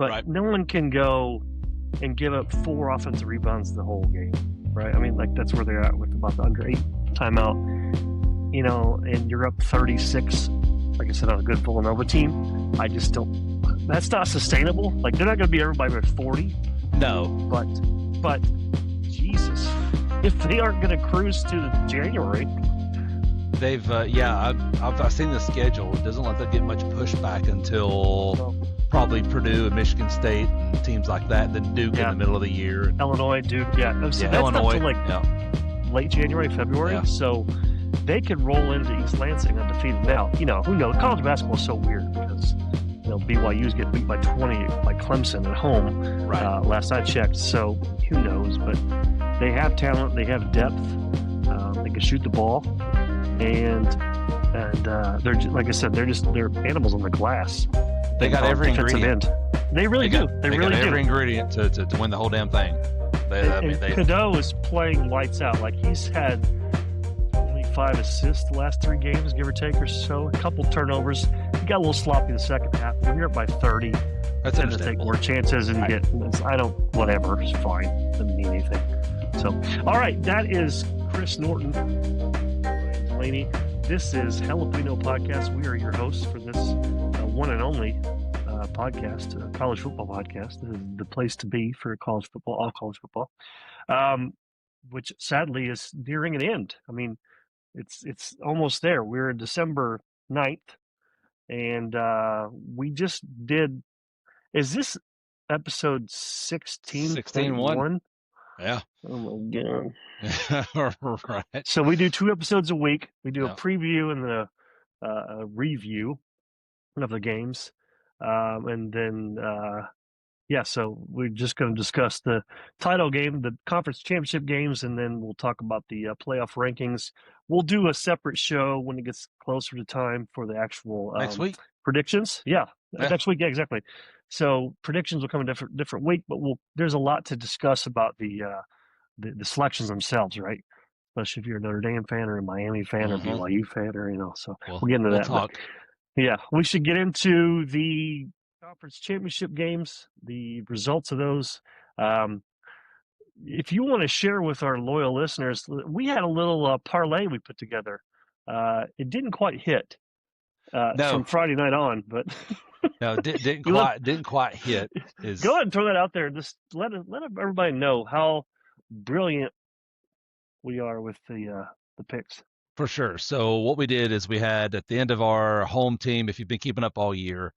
but Right. no one can go and give up 4 offensive rebounds the whole game, right? I mean, like that's where they're at with about the under 8 timeout, and you're up 36. Like I said, on a good Villanova team, I just don't. That's not sustainable. Like they're not going to be everybody at 40. No, but Jesus, if they aren't going to cruise to January. they've I've seen the schedule. It doesn't let them get much pushback until probably Purdue and Michigan State and teams like that, and then Duke in the middle of the year. Illinois, Duke, so that's Illinois, not till late January, February. So they could roll into East Lansing undefeated. Now, who knows? College basketball is so weird because BYU's getting beat by 20 by Clemson at home. Right. Last I checked. So who knows? But they have talent. They have depth. They can shoot the ball, and they're like I said, they're animals on the glass. They got every ingredient. They really do. They really got do. every ingredient to win the whole damn thing. Cadeau is playing lights out. Like he's had 25 assists the last 3 games, give or take, or so. A couple turnovers. He got a little sloppy in the second half. When you're up by 30, that's tend to take more chances and whatever. It's fine. Doesn't mean anything. So, all right, that is Chris Norton, Delaney. This is Hell If We Know Podcast. We are your hosts for this one and only podcast, college football podcast. This is the place to be for college football, all college football, which sadly is nearing an end. I mean, it's almost there. We're December 9th, and we just did. Is this episode 16.1? Yeah. Oh my god. Right. So we do 2 episodes a week. We do a preview and a review of the games, and then so we're just going to discuss the title game, the conference championship games, and then we'll talk about the playoff rankings. We'll do a separate show when it gets closer to time for the actual next week predictions. Next week, exactly. So predictions will come in different week, but there's a lot to discuss about the selections themselves, right? Especially if you're a Notre Dame fan or a Miami fan or BYU fan, or so we'll get into that. Talk. But, we should get into the conference championship games, the results of those. If you want to share with our loyal listeners, we had a little parlay we put together. It didn't quite hit from Friday night on, but no, didn't quite hit. Go ahead and throw that out there. Just let everybody know how brilliant we are with the picks. For sure. So what we did is we had at the end of our home team, if you've been keeping up all year,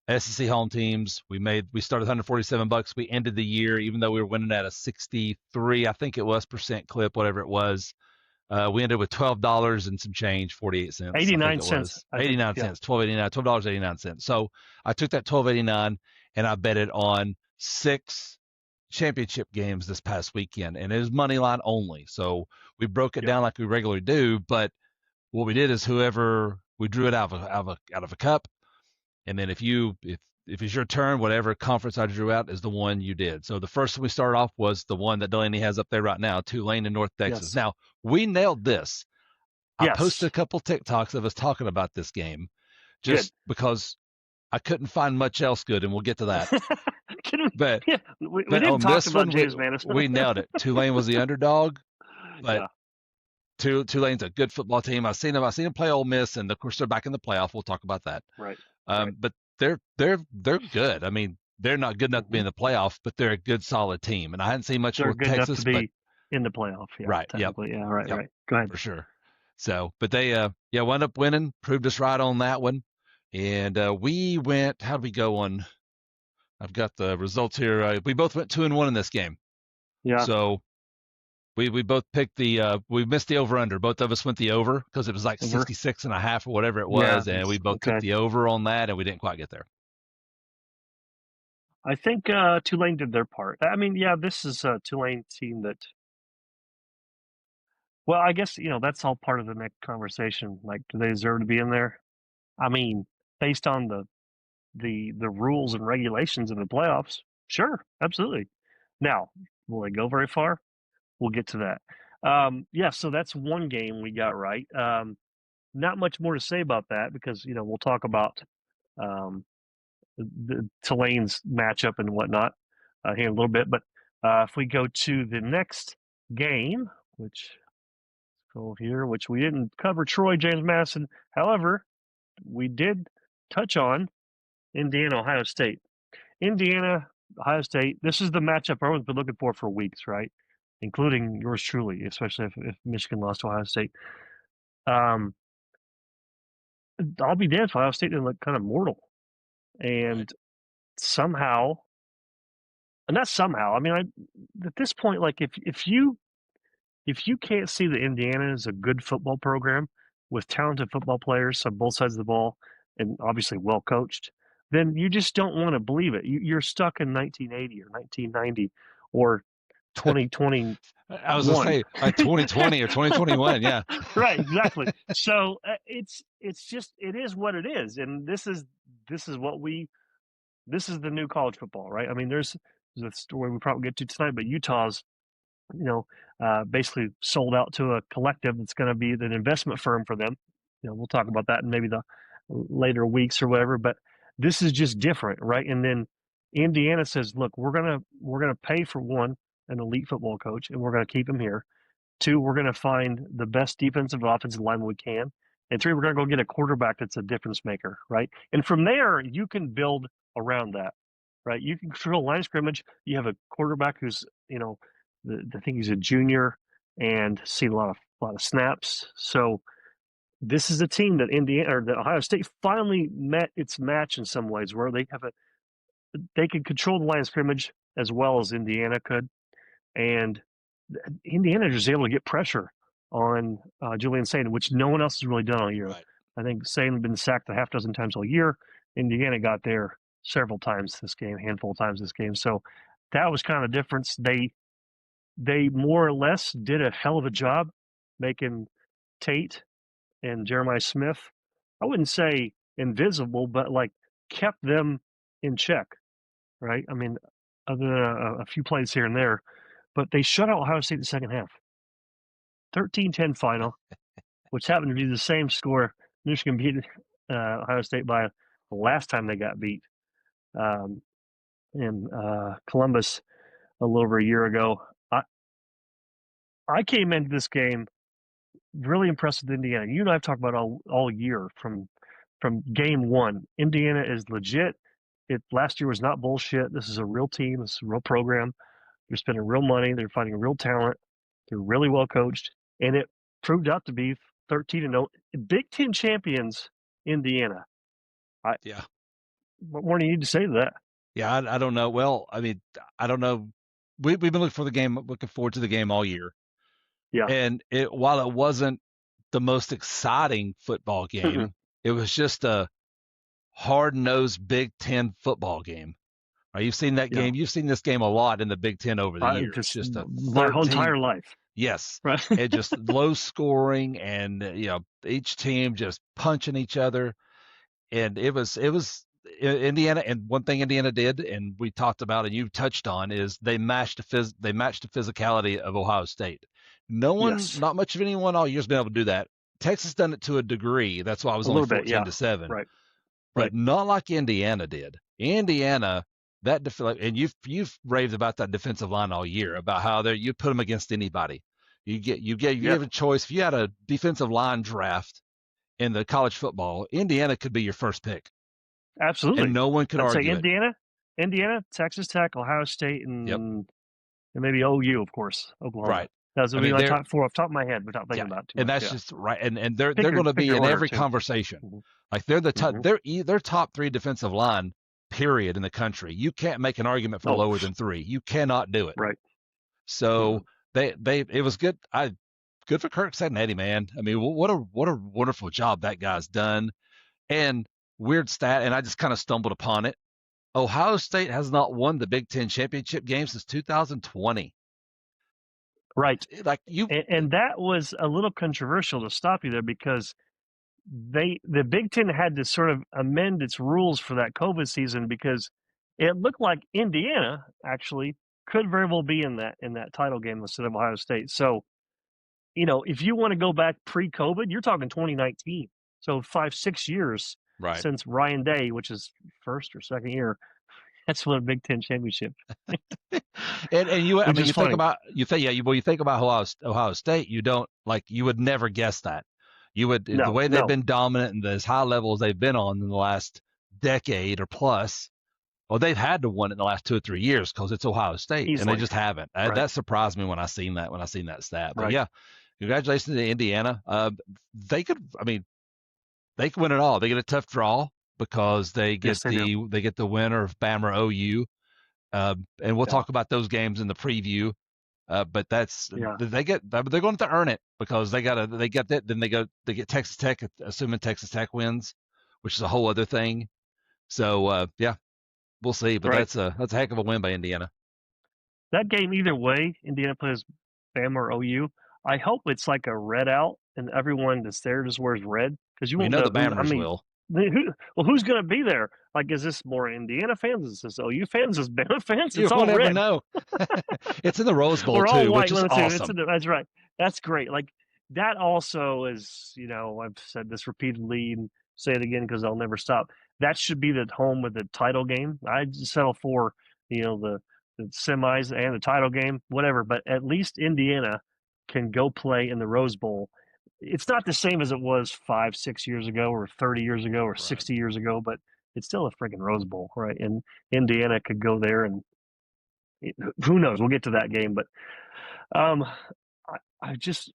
SEC home teams, we started $147. We ended the year, even though we were winning at a 63, I think it was percent clip, whatever it was. We ended with $12 and some change, 48 cents. 89 cents. 89 cents, $12.89. So I took that $12.89 and I bet it on 6 championship games this past weekend, and it was money line only. So we broke it down like we regularly do, but what we did is whoever we drew it out of a cup, and then if it's your turn, whatever conference I drew out is the one you did. So the first one we started off was the one that Delaney has up there right now, Tulane in North Texas. Yes. Now we nailed this. I posted a couple TikToks of us talking about this game, just because I couldn't find much else good, and we'll get to that. But we didn't talk about James Madison. We nailed it. Tulane was the underdog, but Tulane's a good football team. I've seen them play Ole Miss, and of course they're back in the playoff. We'll talk about that. Right. But they're good. I mean, they're not good enough to be in the playoff, but they're a good, solid team. And I hadn't seen much with Texas, enough to be in the playoff. Yeah, right. Yep. Yeah. Right. Yep. Right. Go ahead. For sure. So, but they wound up winning, proved us right on that one, and we went. How did we go on? I've got the results here. We both went 2-1 in this game. Yeah. So we both picked we missed the over under. Both of us went the over because it was like 66.5 or whatever it was, and we both took the over on that, and we didn't quite get there. I think Tulane did their part. I mean, this is a Tulane team that. Well, I guess that's all part of the next conversation. Like, do they deserve to be in there? I mean, based on the rules and regulations in the playoffs, sure, absolutely. Now, will they go very far? We'll get to that. So that's one game we got right. Not much more to say about that because we'll talk about the Tulane's matchup and whatnot here in a little bit. But if we go to the next game, which go here, which we didn't cover Troy, James Madison. However, we did touch on Indiana, Ohio State. Indiana, Ohio State. This is the matchup everyone's been looking for weeks, right? Including yours truly, especially if Michigan lost to Ohio State. I'll be damned if Ohio State didn't look kind of mortal, and Right. somehow, and not somehow. I mean, at this point, like if you can't see that Indiana is a good football program with talented football players on both sides of the ball and obviously well coached, then you just don't want to believe it. You're stuck in 1980 or 1990 or 2021. I was gonna say like 2020 or 2021. Yeah. Right, exactly. So it's just it is what it is, and this is what we this is the new college football, right? I mean, there's a story we probably get to tonight, but Utah's basically sold out to a collective that's going to be an investment firm for them. We'll talk about that in maybe the later weeks or whatever. But this is just different, right? And then Indiana says, "Look, we're gonna pay for one an elite football coach, and we're going to keep him here. Two, we're going to find the best defensive and offensive lineman we can, and three, we're going to go get a quarterback that's a difference maker, right? And from there, you can build around that, right? You can control line of scrimmage. You have a quarterback who's I think he's a junior and seen a lot of snaps. So this is a team that Indiana or that Ohio State finally met its match in some ways, where they could control the line of scrimmage as well as Indiana could, and Indiana was able to get pressure on Julian Saban, which no one else has really done all year. Right. I think Saban had been sacked a half dozen times all year. Indiana got there several times this game, handful of times this game. So that was kind of the difference. They more or less did a hell of a job making Tate and Jeremiah Smith, I wouldn't say invisible, but like kept them in check, right? I mean, other than a few plays here and there, but they shut out Ohio State in the second half. 13-10 final, which happened to be the same score Michigan beat Ohio State by the last time they got beat in Columbus a little over a year ago. I came into this game really impressed with Indiana. You and I have talked about all year from game one. Indiana is legit. Last year was not bullshit. This is a real team. This is a real program. They're spending real money. They're finding real talent. They're really well coached, and it proved out to be 13-0 Big Ten champions. Indiana. Yeah. What more do you need to say to that? Yeah. I don't know. Well, I mean, I don't know. We've been looking for the game, looking forward to the game all year. Yeah. And while it wasn't the most exciting football game, it was just a hard-nosed Big Ten football game. Right? You've seen that game. You've seen this game a lot in the Big Ten over the years. Just my whole entire life. Yes. Right. It just low scoring and each team just punching each other. And it was Indiana, and one thing Indiana did, and we talked about, and you touched on, is they matched the physicality of Ohio State. No one, not much of anyone all year's been able to do that. Texas done it to a degree. That's why it was only 14-7. Right. But not like Indiana did. Indiana, and you've raved about that defensive line all year, about how you put them against anybody. You have a choice. If you had a defensive line draft in the college football, Indiana could be your first pick. Absolutely. And no one could argue say Indiana, Texas Tech, Ohio State, and maybe OU, of course, Oklahoma. Right. That's what my top four off the top of my head without thinking about it too and much. That's just right. And they're going to be in every conversation. Mm-hmm. Like they're the top, they're top three defensive line, period, in the country. You can't make an argument for lower than three. You cannot do it. Right. So it was good. Good for Kirk Eddie, man. I mean, what a wonderful job that guy's done. And weird stat, and I just kind of stumbled upon it. Ohio State has not won the Big Ten championship game since 2020. Right. Like and that was a little controversial, to stop you there, because the Big Ten had to sort of amend its rules for that COVID season, because it looked like Indiana actually could very well be in that title game instead of Ohio State. So, if you want to go back pre-COVID, you're talking 2019. So 5-6 years. Right. since Ryan Day, which is first or second year. That's won a Big Ten championship, And I which mean, is funny. you think about Ohio State, you would never guess that. The No, way they've no, been dominant and as high levels they've been on in the last decade or plus. Well, they've had to win it in the last 2 or 3 years because it's Ohio State, and they easily. just haven't. Right, That surprised me when I seen that stat. But right. yeah, congratulations to Indiana. They could, I mean, they could win it all. They get a tough draw because Yes, they do. they get the winner of Bama or OU. And we'll Yeah, talk about those games in the preview. But yeah. they're going to earn it because they get that. Then they get Texas Tech, assuming Texas Tech wins, which is a whole other thing. So yeah, we'll see. But Right. that's a heck of a win by Indiana. That game, either way, Indiana plays Bama or OU. I hope it's like a red out, and everyone that's there just wears red because you We won't know know the who. I Bammers mean, will. who's going to be there? Like, is this more Indiana fans? Is this OU fans? Is Bama fans? You It's will all never red. know. It's in the Rose Bowl We're all too, which white is limited. awesome. That's right. That's great. Like that also is, I've said this repeatedly and say it again because I'll never stop. That should be the home of the title game. I'd settle for, the semis and the title game, whatever. But at least Indiana can go play in the Rose Bowl. It's not the same as it was 5, 6 years ago, or 30 years ago, or Right. 60 years ago, but it's still a freaking Rose Bowl, right? And Indiana could go there, and who knows? We'll get to that game, but um, I, I just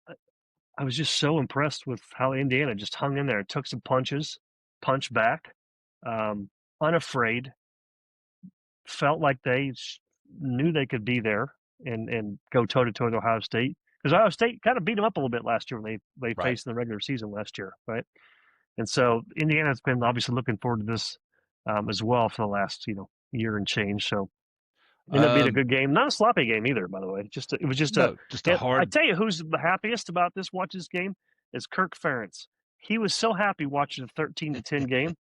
I was just so impressed with how Indiana just hung in there, took some punches, punched back, um, unafraid, felt like they knew they could be there and go toe to toe with Ohio State, because Ohio State kind of beat them up a little bit last year when they Right. faced in the regular season last year, right? And so Indiana's been obviously looking forward to this as well for the last year and change. So ended up being a Um, good game, not a sloppy game either, by the way. It was just a. no, just a I hard. tell you, who's the happiest about watching this game is Kirk Ferentz. He was so happy watching a 13-10 game.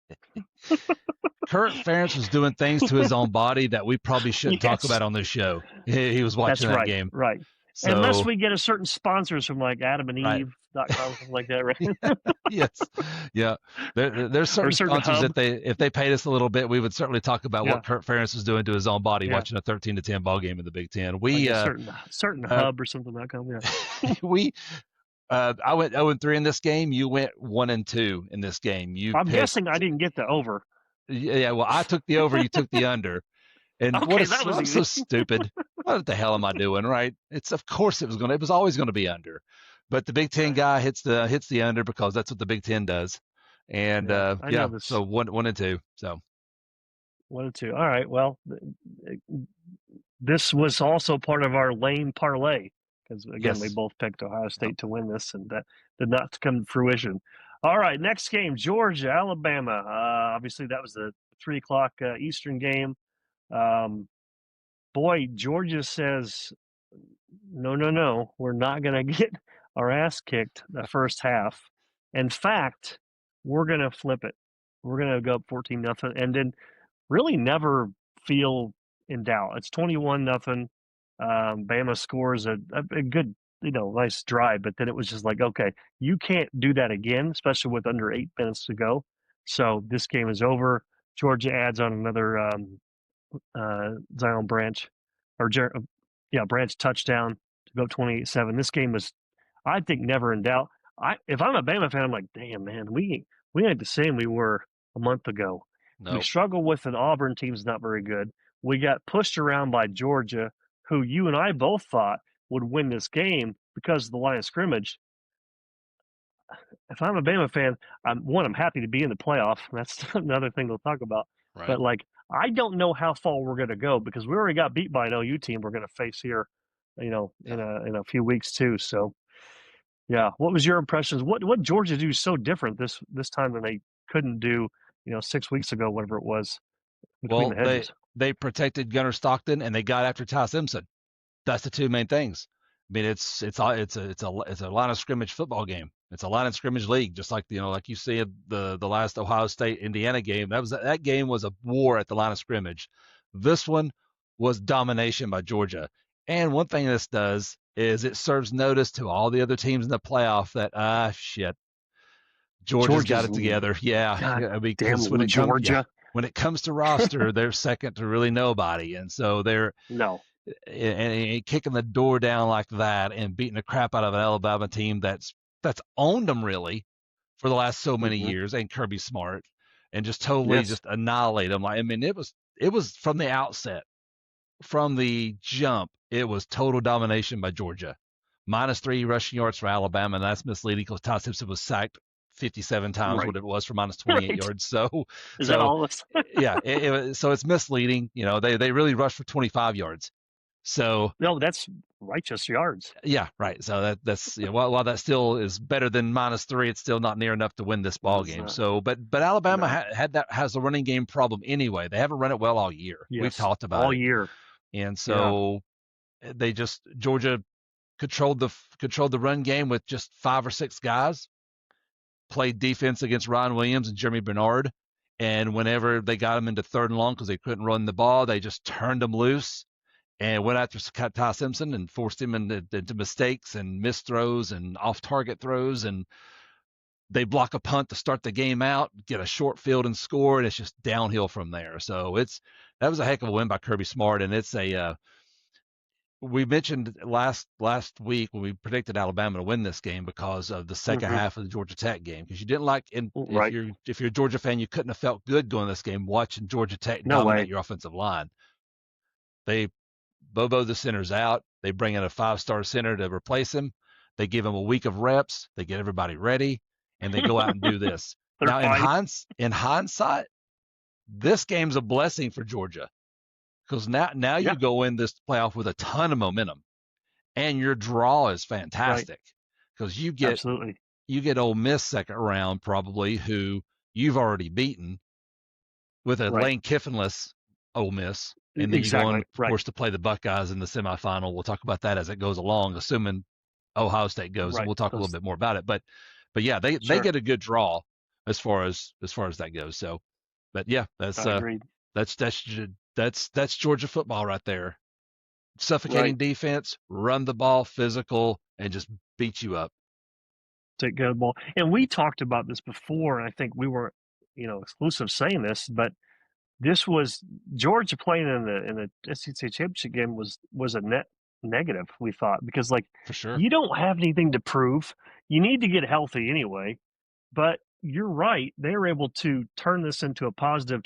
Kurt Ferentz was doing things to his own body that we probably shouldn't talk Yes, about on this show. He was that's watching that right, game. right. Unless So we get a certain sponsors from like right. AdamandEve.com, something like that, right? Yes. Yeah. There's Or a certain certain sponsors hub. that if they paid us a little bit, we would certainly talk about Yeah, what Kurt Ferentz was doing to his own body yeah. watching a 13-10 ball game in the Big Ten. Like a certain Uh hub or something.com. Yeah. we I went 0-3 in this game. You went 1-2 in this game. You I'm picked guessing I didn't get the over. yeah, well, I took the over, you took the under. And Okay, that was I'm so easy. stupid. What the hell am I doing? Right? Of course it was always going to be under. But the Big Ten Right. guy hits the under because that's what the Big Ten does. And Yeah, I know yeah, this. so 1-2. So 1 and 2. All right. Well, this was also part of our lame parlay because again we yes. both picked Ohio Yep. State to win this, and that did not come to fruition. All right, next game, Georgia, Alabama. Obviously, that was the 3 o'clock Eastern game. Um, boy, Georgia says, no, no, no, we're not going to get our ass kicked the first half. In fact, we're going to flip it. We're going to go up 14-0, and then really never feel in doubt. It's 21-0. Bama scores a good, nice drive, but then it was just like, okay, you can't do that again, especially with under 8 minutes to go. So this game is over. Georgia adds on another Zion Branch, or Branch touchdown to go 28-7. This game was, I think, never in doubt. If I'm a Bama fan, I'm like, damn man, we ain't the same we were a month ago. We No. struggle with an Auburn team's not very good. We got pushed around by Georgia, who you and I both thought would win this game because of the line of scrimmage. If I'm a Bama fan, I'm happy to be in the playoff. That's another thing we'll talk about. Right. But I don't know how far we're going to go because we already got beat by an OU team we're going to face here, Yeah. in a few weeks too. So yeah, what was your impressions? What Georgia do so different this time than they couldn't do, 6 weeks ago, whatever it was, between the Well, hedges? they protected Gunnar Stockton and they got after Ty Simpson. That's the two main things. I mean, it's a line of scrimmage football game. It's a line of scrimmage league, just like like you see the last Ohio State Indiana game. That game was a war at the line of scrimmage. This one was domination by Georgia. And one thing this does is it serves notice to all the other teams in the playoff that shit, Georgia's got Georgia's it together. God Yeah, damn because Georgia. when it comes to roster, they're second to really nobody, and so they're No. and kicking the door down like that and beating the crap out of an Alabama team that's owned them really for the last so many Hmm. years, and Kirby Smart, and just totally Yes. just annihilate them. Like, I mean, it was from the outset, from the jump, it was total domination by Georgia. -3 rushing yards for Alabama, and that's misleading because Todd Simpson was sacked 57 times, Right. what it was for -28 Right. yards. So, Is that so all this? yeah, so it's misleading. They really rushed for 25 yards. So No, that's righteous yards. yeah, right. So that's while that still is better than -3, it's still not near enough to win this ball Is game. So, but Alabama no. has a running game problem anyway. They haven't run it well all year. We've Yes. talked about All it, year. and Yeah. so Georgia controlled the run game with just 5 or 6 guys. Played defense against Ryan Williams and Jeremy Bernard, and whenever they got them into 3rd and long because they couldn't run the ball, they just turned them loose and went after Ty Simpson and forced him into mistakes and missed throws and off target throws. And they block a punt to start the game out, get a short field and score, and it's just downhill from there. So that was a heck of a win by Kirby Smart, and it's a we mentioned last week when we predicted Alabama to win this game because of the second Hmm. half of the Georgia Tech game, because you didn't like, and Right. if you're a Georgia fan, you couldn't have felt good going this game watching Georgia Tech No dominate way. your offensive line. They Bobo the center's out. They bring in a 5-star center to replace him. They give him a week of reps. They get everybody ready, and they go out and do this. They're Now, fine. in hindsight, this game's a blessing for Georgia because now Yeah. you go in this playoff with a ton of momentum, and your draw is Right. fantastic because Absolutely. you get Ole Miss second round probably, who you've already beaten with a Right. Lane Kiffinless Ole Miss, and then you go on, Exactly. of Right. course, to play the Buckeyes in the semifinal. We'll talk about that as it goes along, assuming Ohio State goes, and Right. we'll talk a little bit more about it. But yeah, they Sure. get a good draw as far as that goes. So, but yeah, I agree. that's Georgia football right there. Right. Suffocating defense, run the ball, physical, and just beat you up. Take good ball. And we talked about this before, and I think we were, exclusive saying this, but this was Georgia playing in the SEC championship game was a net negative, we thought, because like For sure. you don't have anything to prove. You need to get healthy anyway. But you're right. They were able to turn this into positive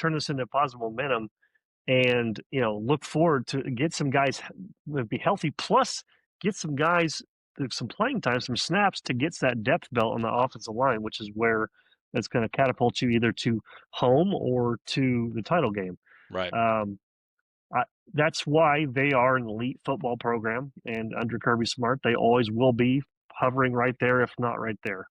momentum, and look forward to get some guys be healthy, plus get some guys some playing time, some snaps to get that depth belt on the offensive line, which is where that's going to catapult you either to home or to the title game. Right. Um, I, that's why they are an elite football program, and under Kirby Smart, they always will be hovering right there, if not right there.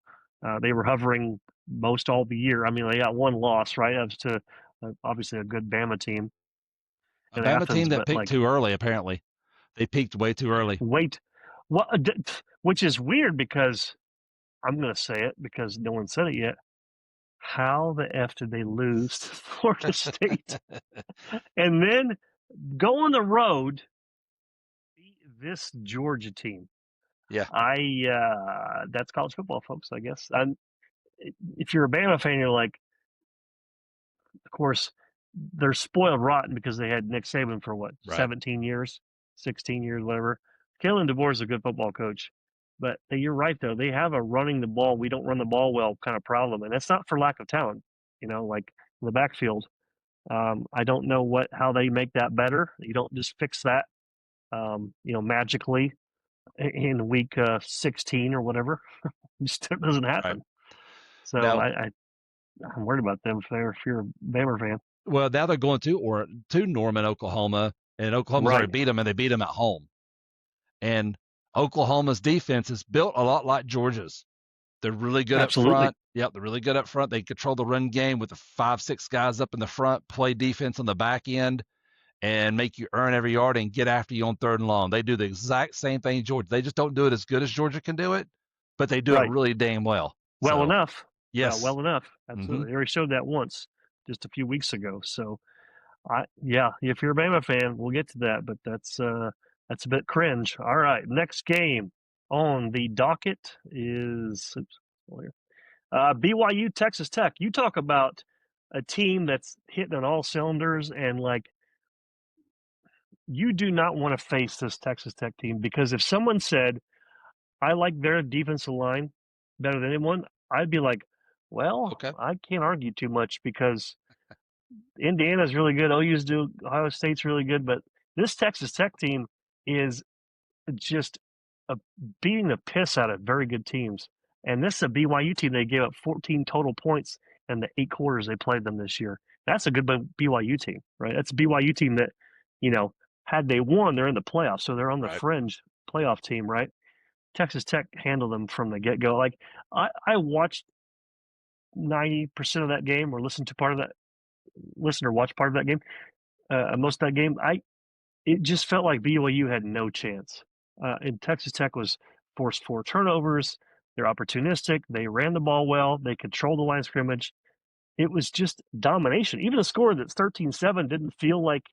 They were hovering most all the year. I mean, they got one loss, right? That was to obviously a good Bama team A in Bama Athens, team that but peaked like, too early, apparently. They peaked way too early. wait, what? Which is weird because I'm going to say it because no one said it yet. How the F did they lose to Florida State and then go on the road, beat this Georgia team? Yeah. That's college football, folks, I guess. If you're a Bama fan, you're like, of course, they're spoiled rotten because they had Nick Saban for what, Right. 17 years, 16 years, whatever. Kalen DeBoer is a good football coach, but you're right though. They have a running the ball, we don't run the ball well kind of problem, and that's not for lack of talent. Like in the backfield. I don't know how they make that better. You don't just fix that, magically in week 16 or whatever. It just doesn't Right. happen. So Now, I'm worried about them if you're a Bama fan. well, now they're going to Norman, Oklahoma, and Oklahoma's already Right. beat them, and they beat them at home. And Oklahoma's defense is built a lot like Georgia's. They're really good up Absolutely. front. Yep, they're really good up front. They control the run game with the 5-6 guys up in the front, play defense on the back end, and make you earn every yard and get after you on 3rd and long. They do the exact same thing Georgia. They just don't do it as good as Georgia can do it, but they do it Right. really damn well. Well So, enough. yes. Well enough. Mm-hmm. Absolutely. They already showed that once, just a few weeks ago. So yeah, if you're a Bama fan, we'll get to that, but that's a bit cringe. All right, next game on the docket is BYU, Texas Tech. You talk about a team that's hitting on all cylinders, and like you do not want to face this Texas Tech team because if someone said, I like their defensive line better than anyone, I'd be like, well, Okay. I can't argue too much because Indiana's really good. OU's do. Ohio State's really good, but this Texas Tech team is just beating the piss out of very good teams. And this is a BYU team. They gave up 14 total points in the 8 quarters they played them this year. That's a good BYU team, right? That's a BYU team that, you know, had they won, they're in the playoffs, so they're on the Right. fringe playoff team, right? Texas Tech handled them from the get go. Like I watched 90% of that game, or listened to part of that, listen or watch part of that game, most of that game. It just felt like BYU had no chance. And Texas Tech was forced 4 turnovers. They're opportunistic. They ran the ball well. They controlled the line of scrimmage. It was just domination. Even a score that's 13-7 didn't feel like,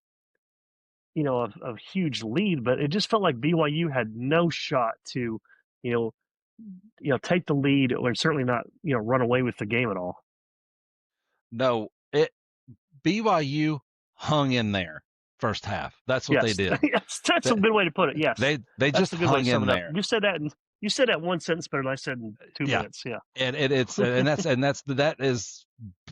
you know, a huge lead, but it just felt like BYU had no shot to, you know, take the lead, or certainly not, run away with the game at all. No, BYU hung in there first half. That's what they Yes, did. yes, that's a good way to put it. Yes, They that's just a good way hung to sum in it up. there. You said that in one sentence better than I said in 2 Yeah. minutes. Yeah, And that is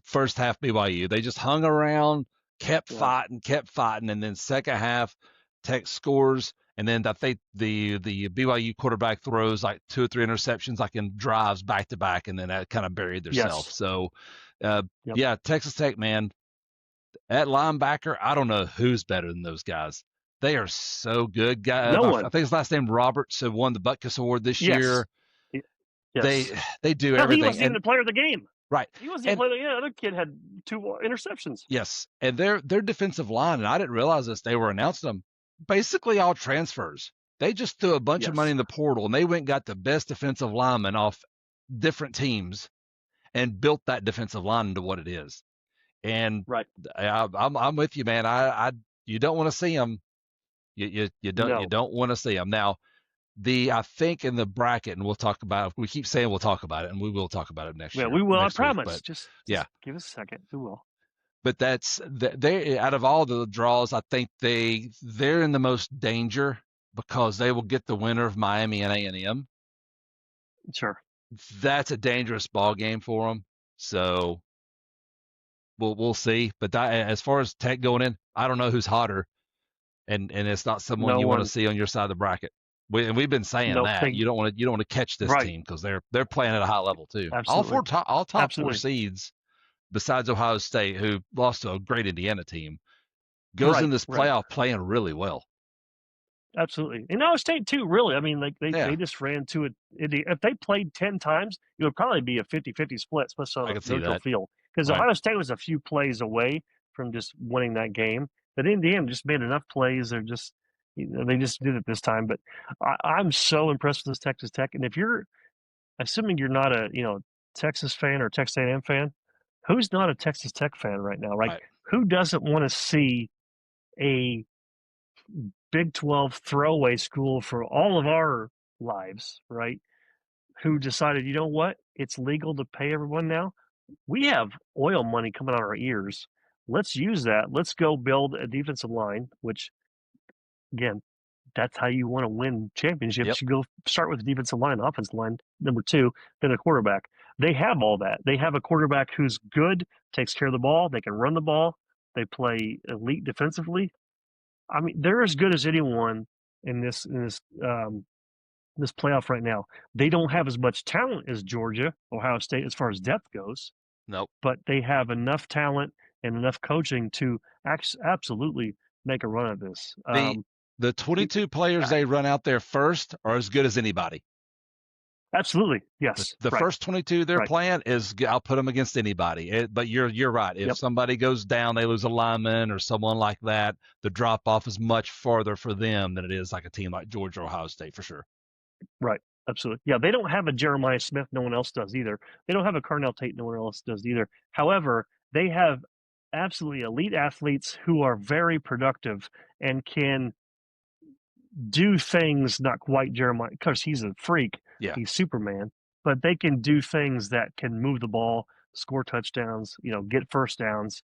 first half BYU. They just hung around, kept yeah, fighting, and then second half, Tech scores, and then I think the BYU quarterback throws like 2 or 3 interceptions, like in drives back to back, and then that kind of buried themselves. yes, So, yep. yeah, Texas Tech, man, at linebacker, I don't know who's better than those guys. They are so good. No I one. think his last name Roberts, who won the Butkus Award this Yes, year. yes. They do Hell, he everything, wasn't even and the player of the game. right. He wasn't even And player of the game. The other kid had 2 interceptions. yes, and their defensive line, and I didn't realize this, they were announcing them basically all transfers. They just threw a bunch of money Yes, in the portal, and they went and got the best defensive linemen off different teams and built that defensive line into what it is. And right. I'm with you, man. You don't want to see them. You No. don't want to see them. Now, I think in the bracket, and we'll talk about. We keep saying we'll talk about it, and we will talk about it Yeah, we will. I next week. promise. But Just yeah, give us a second. We will. but they out of all the draws, I think they're in the most danger because they will get the winner of Miami and A&M. Sure. That's a dangerous ball game for them. So we'll see. But as far as Tech going in, I don't know who's hotter, and it's not someone No you want to one. see on your side of the bracket. We've been saying Nope. that you don't want to catch this Right. team because they're playing at a high level too. Absolutely. All top 4 Absolutely. seeds besides Ohio State, who lost to a great Indiana team, goes in Right. this Right. playoff playing really well. Absolutely. And Ohio State too, really. I mean, like they Yeah, just ran to it. If they played 10 times, it would probably be a 50-50 split, especially I on can a see neutral that. field. Because Right. Ohio State was a few plays away from just winning that game. But Indiana just made enough plays. They're just, they just did it this time. But I'm so impressed with this Texas Tech. And if you're, assuming you're not a, Texas fan or Texas A&M fan, who's not a Texas Tech fan right now? Like, Right. who doesn't want to see a Big 12 throwaway school for all of our lives, right? Who decided, you know what? It's legal to pay everyone now. We have oil money coming out of our ears. Let's use that. Let's go build a defensive line, which, again, that's how you want to win championships. Yep. You go start with the defensive line, offensive line, number 2, then a quarterback. They have all that. They have a quarterback who's good, takes care of the ball. They can run the ball. They play elite defensively. I mean, they're as good as anyone in this this playoff right now. They don't have as much talent as Georgia, Ohio State, as far as depth goes, Nope. but they have enough talent and enough coaching to absolutely make a run at this. The 22 players they run out there first are as good as anybody. Absolutely, yes. The right. first 22 they're right. playing is I'll put them against anybody. But you're right. If Yep. somebody goes down, they lose a lineman or someone like that, the drop off is much farther for them than it is like a team like Georgia or Ohio State for sure. Right. Absolutely. Yeah, they don't have a Jeremiah Smith. No one else does either. They don't have a Carnell Tate. No one else does either. However, they have absolutely elite athletes who are very productive and can do things not quite Jeremiah, because he's a freak. Yeah. He's Superman. but they can do things that can move the ball, score touchdowns, get first downs.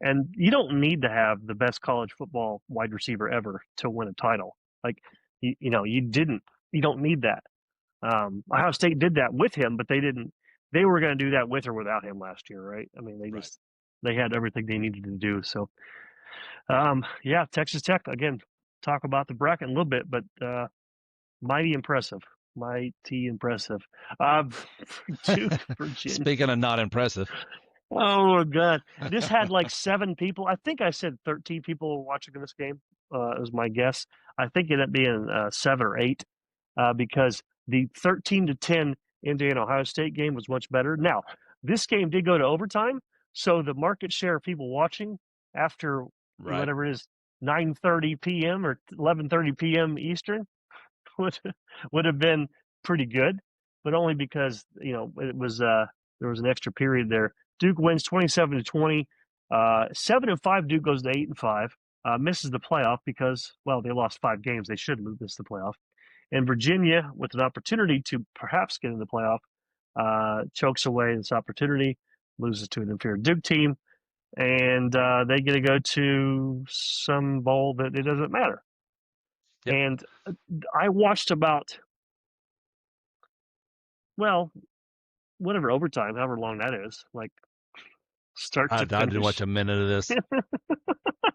And you don't need to have the best college football wide receiver ever to win a title. Like, you don't need that. Ohio State did that with him, but they were going to do that with or without him last year, right? I mean, they had everything they needed to do. So, yeah, Texas Tech, again, talk about the bracket a little bit, but mighty impressive. Mighty impressive. Duke, Virginia. Speaking of not impressive. Oh, my God. This had like 7 people. I think I said 13 people watching this game, was my guess. I think it ended up being 7 or 8 because the 13-10 Indiana-Ohio State game was much better. Now, this game did go to overtime, so the market share of people watching after whatever it is, 9:30 p.m. or 11:30 p.m. Eastern would have been pretty good, but only because it was there was an extra period there. Duke wins 27-20. 7-5 Duke goes to 8-5. Misses the playoff because they lost 5 games. They should have missed the playoff. And Virginia, with an opportunity to perhaps get in the playoff, chokes away this opportunity, loses to an inferior Duke team, and they get to go to some bowl that it doesn't matter. Yep. And I watched about, whatever overtime, however long that is, like start to finish. I didn't watch a minute of this.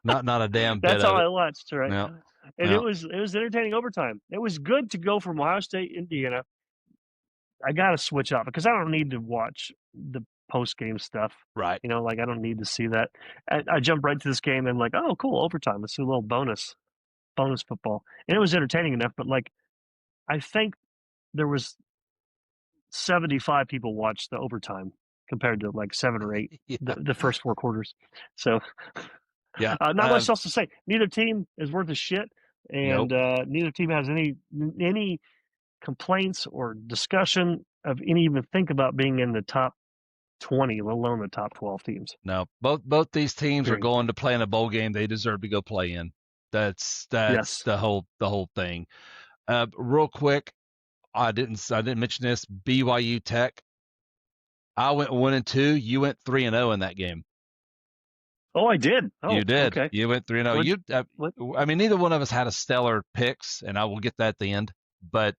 not a damn bit. That's all I watched, right? Yeah. And it was entertaining overtime. It was good to go from Ohio State, Indiana. I got to switch up because I don't need to watch the post game stuff. Right. I don't need to see that. I jumped right to this game and like, oh, cool, overtime. Let's do a little bonus football. And it was entertaining enough, but like, I think there was 75 people watched the overtime compared to like 7 or 8 the first 4 quarters. So yeah, not much else to say. Neither team is worth a shit, and neither team has any complaints or discussion of even think about being in the top 20, let alone the top 12 teams. No, both these teams are going to play in a bowl game they deserve to go play in. That's yes. the whole thing. Real quick, I didn't mention this. BYU Tech. I went 1-2. You went 3-0 in that game. Oh, I did. Oh, you did. Okay. You went 3-0. I mean, neither one of us had a stellar picks, and I will get that at the end. But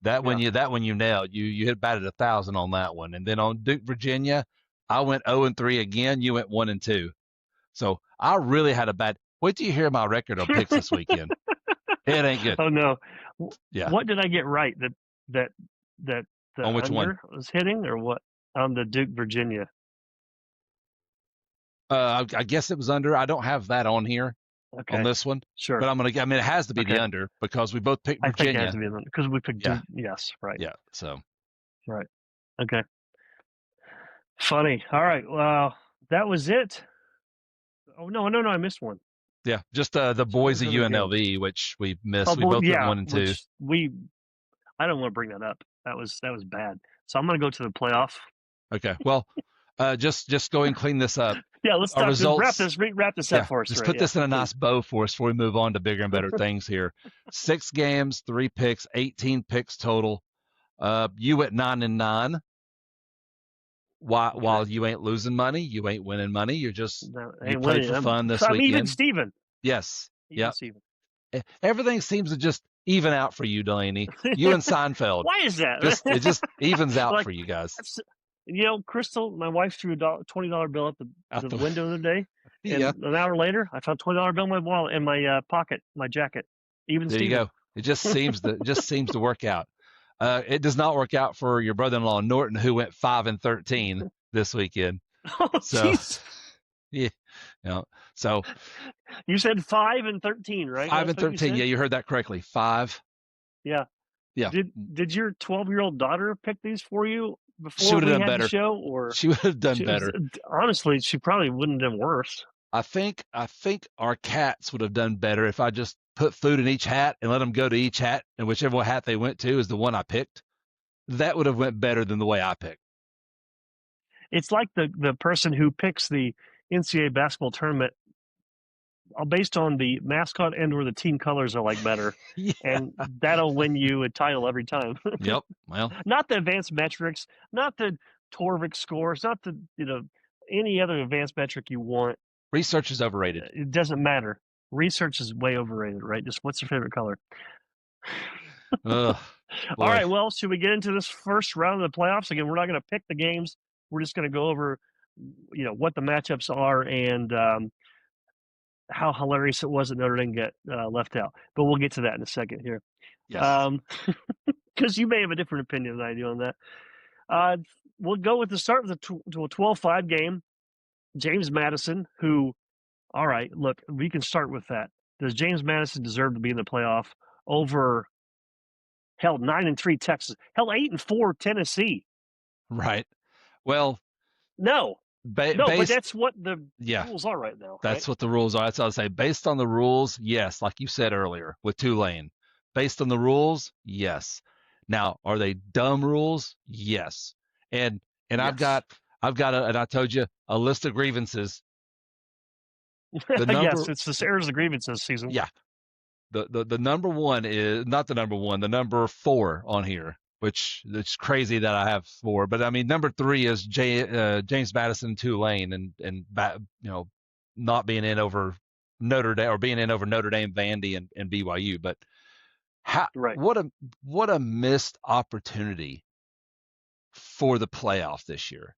that one you nailed. You hit batted 1,000 on that one, and then on Duke Virginia, I went 0-3 again. You went 1-2. So I really had a bad. Wait till you hear my record on picks this weekend. It ain't good. Oh no. Yeah. What did I get right? That the on which under one was hitting, or what? On the Duke Virginia. I guess it was under. I don't have that on here on this one. Sure. But it has to be the under because we both picked Virginia. I think it has to be the under because we picked Duke. Yes, right. Yeah. So. Right. Okay. Funny. All right. Well, that was it. Oh no! I missed one. Yeah, just the boys of UNLV, which we missed. We both went 1-2. I don't want to bring that up. That was bad. So I'm going to go to the playoff. Okay. Well, just go and clean this up. Yeah, let's wrap this up for us. Just put this in a nice bow for us before we move on to bigger and better things here. 6 games, 3 picks, 18 picks total. You went 9-9. While you ain't losing money, you ain't winning money. You're just you played for fun this weekend. Even Steven. Yes. Yeah. Steven. Everything seems to just even out for you, Delaney. You and Seinfeld. Why is that? It just evens out for you guys. Crystal, my wife threw a $20 bill at the window the other day. And an hour later, I found a $20 bill in my wallet in my pocket, my jacket. Even there Steven. You go. It just seems to work out. It does not work out for your brother-in-law Norton, who went 5-13 this weekend. Oh, jeez. Yeah. So you said 5-13, right? 5-13. Yeah, you heard that correctly. 5. Yeah. Yeah. Did your 12-year-old daughter pick these for you before she would have we done had better. The show? Or she would have done better. Honestly, she probably wouldn't have done worse. I think our cats would have done better if I just put food in each hat and let them go to each hat, and whichever hat they went to is the one I picked. That would have went better than the way I picked. It's like the person who picks the NCAA basketball tournament based on the mascot and or the team colors I like better, Yeah. and that'll win you a title every time. Yep. Well, Not the advanced metrics, not the Torvik scores, not the any other advanced metric you want. research is overrated. It doesn't matter. Research is way overrated, right? Just what's your favorite color? Ugh, All boy. right, well, should we get into this first round of the playoffs? Again, we're not going to pick the games. We're just going to go over, what the matchups are and how hilarious it was that Notre Dame get left out. But we'll get to that in a second here. Yes. Because you may have a different opinion than I do on that. We'll go with the start of the 12-5 game. James Madison, who, all right, look, we can start with that. Does James Madison deserve to be in the playoff over, hell, 9-3 Texas, hell, 8-4 Tennessee? Right. Well, No, but based, that's what the yeah, rules are right now. that's what the rules are. That's what I would say. Based on the rules, yes, like you said earlier with Tulane. Based on the rules, yes. Now, are they dumb rules? Yes. And I've Yes. got and I told you a list of grievances. The number, Yes, it's the errors of grievances season. yeah. The number one is not the number one, the number 4 on here, which it's crazy that I have 4. But I mean, number 3 is James Madison Tulane and not being in over Notre Dame or being in over Notre Dame, Vandy, and BYU. But Right. what a missed opportunity for the playoff this year.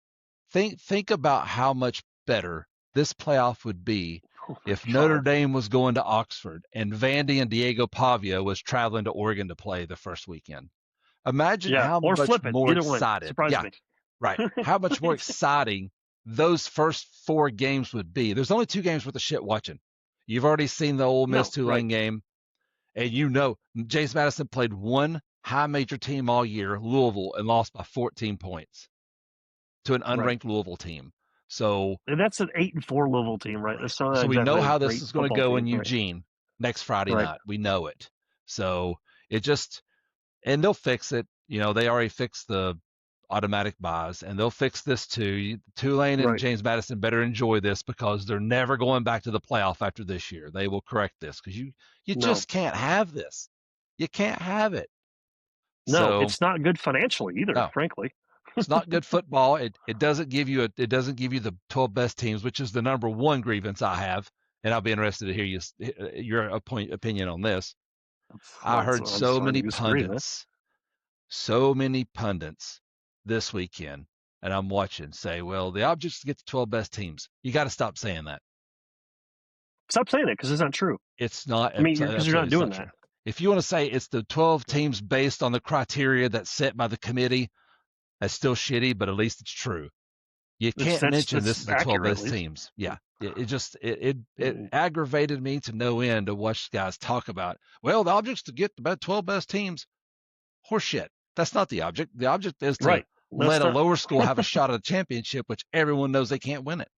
Think about how much better this playoff would be if Notre Dame was going to Oxford and Vandy and Diego Pavia was traveling to Oregon to play the first weekend. Imagine how or much flip it. more Either one. excited. Surprise me. Right. How much more exciting those first 4 games would be. There's only 2 games worth of shit watching. You've already seen the Ole Miss Tulane game, and James Madison played one high major team all year, Louisville, and lost by 14 points to an unranked Louisville team. So and that's an 8-4 Louisville team, right? That's not so we know exactly how a this great is going to football go team, in Eugene next Friday night. We know it. So it just, and they'll fix it. They already fixed the automatic buys, and they'll fix this too. Tulane and James Madison better enjoy this because they're never going back to the playoff after this year. They will correct this because you just can't have this. You can't have it. No, So, it's not good financially either, frankly. It's not good football. It doesn't give you the 12 best teams, which is the number one grievance I have, and I'll be interested to hear your opinion on this. I heard so many pundits this weekend, and I'm watching say, well, the object's to get the 12 best teams. You got to stop saying that. Stop saying it because it's not true. It's not. I mean, because you're not doing that. True. If you want to say it's the 12 teams based on the criteria that's set by the committee, that's still shitty, but at least it's true. You can't mention this is the 12 best teams. Yeah. It aggravated me to no end to watch guys talk about, well, the object's to get the 12 best teams. Horseshit. That's not the object. The object is to let a lower school have a shot at a championship, which everyone knows they can't win it.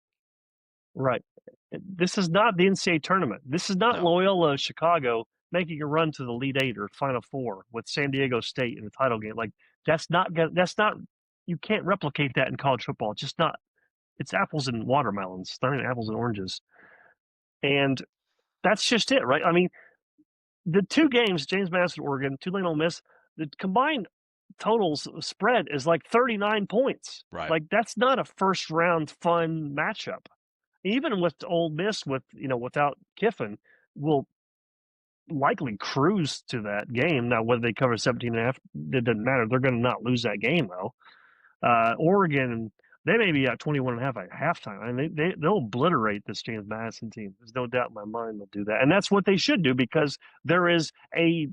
Right. This is not the NCAA tournament. This is not Loyola Chicago making a run to the Elite 8 or Final 4 with San Diego State in the title game. Like, that's not, you can't replicate that in college football. It's just not. It's apples and watermelons. It's not even apples and oranges. And that's just it, right? I mean, the 2 games, James Madison, Oregon, Tulane, Ole Miss, the combined totals spread is like 39 points. Right. Like, that's not a first round fun matchup. Even with Ole Miss, without Kiffin, will likely cruise to that game. Now, whether they cover 17.5, it doesn't matter. They're going to not lose that game, though. Oregon, they may be at 21.5 at halftime. I mean, they'll obliterate this James Madison team. There's no doubt in my mind they'll do that. And that's what they should do because there is a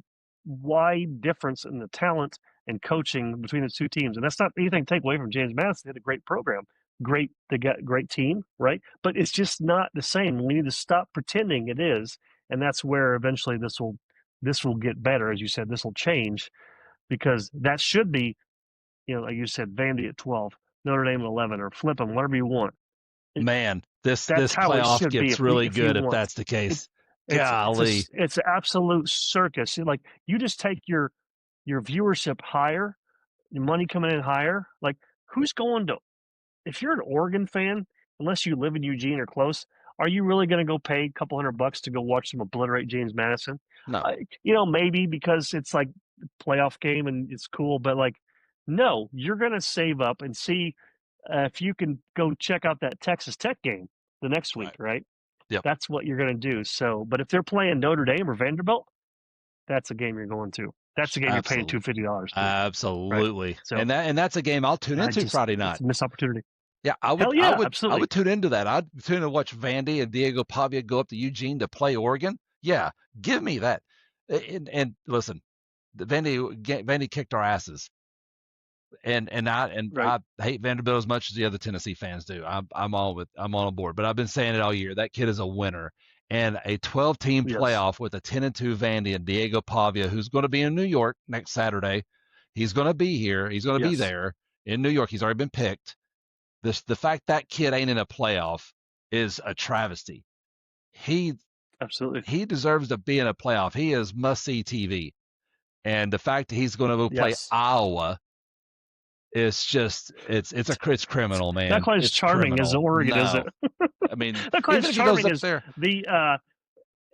wide difference in the talent and coaching between the 2 teams. And that's not anything to take away from James Madison. They had a great program. They got a great team, right? But it's just not the same. We need to stop pretending it is. And that's where eventually this will get better. As you said, this will change because that should be, like you said, Vandy at 12, Notre Dame at 11, or flip them, whatever you want. Man, this playoff gets really good if that's the case. Golly. It's an absolute circus. Like, you just take your viewership higher, your money coming in higher. Like, who's going to, if you're an Oregon fan, unless you live in Eugene or close, are you really going to go pay a couple $100 to go watch them obliterate James Madison? No. Maybe because it's like a playoff game and it's cool, but like, no, you're going to save up and see if you can go check out that Texas Tech game the next week, Right. right? Yep. That's what you're going to do. So, but if they're playing Notre Dame or Vanderbilt, that's a game you're going to. That's a game you're paying Absolutely. $250 to, right? Absolutely. So And that's a game I'll tune into Friday it's night. a missed opportunity. Yeah, Hell I yeah, would absolutely. tune into that. I'd tune in to watch Vandy and Diego Pavia go up to Eugene to play Oregon. Yeah, give me that. And listen, Vandy kicked our asses. And Right. I hate Vanderbilt as much as the other Tennessee fans do. I'm on board. But I've been saying it all year. That kid is a winner. And a 12-team Yes. playoff with a 10-2 Vandy and Diego Pavia, who's going to be in New York next Saturday. He's going to be here. He's going to be Yes. there in New York. He's already been picked. The fact that kid ain't in a playoff is a travesty. He Absolutely. he deserves to be in a playoff. He is must see TV. And the fact that he's going to go play Yes. Iowa is just it's criminal, Not man. quite as It's charming as criminal. Oregon, is it? No, I mean, Not quite as even if he goes charming up as there, the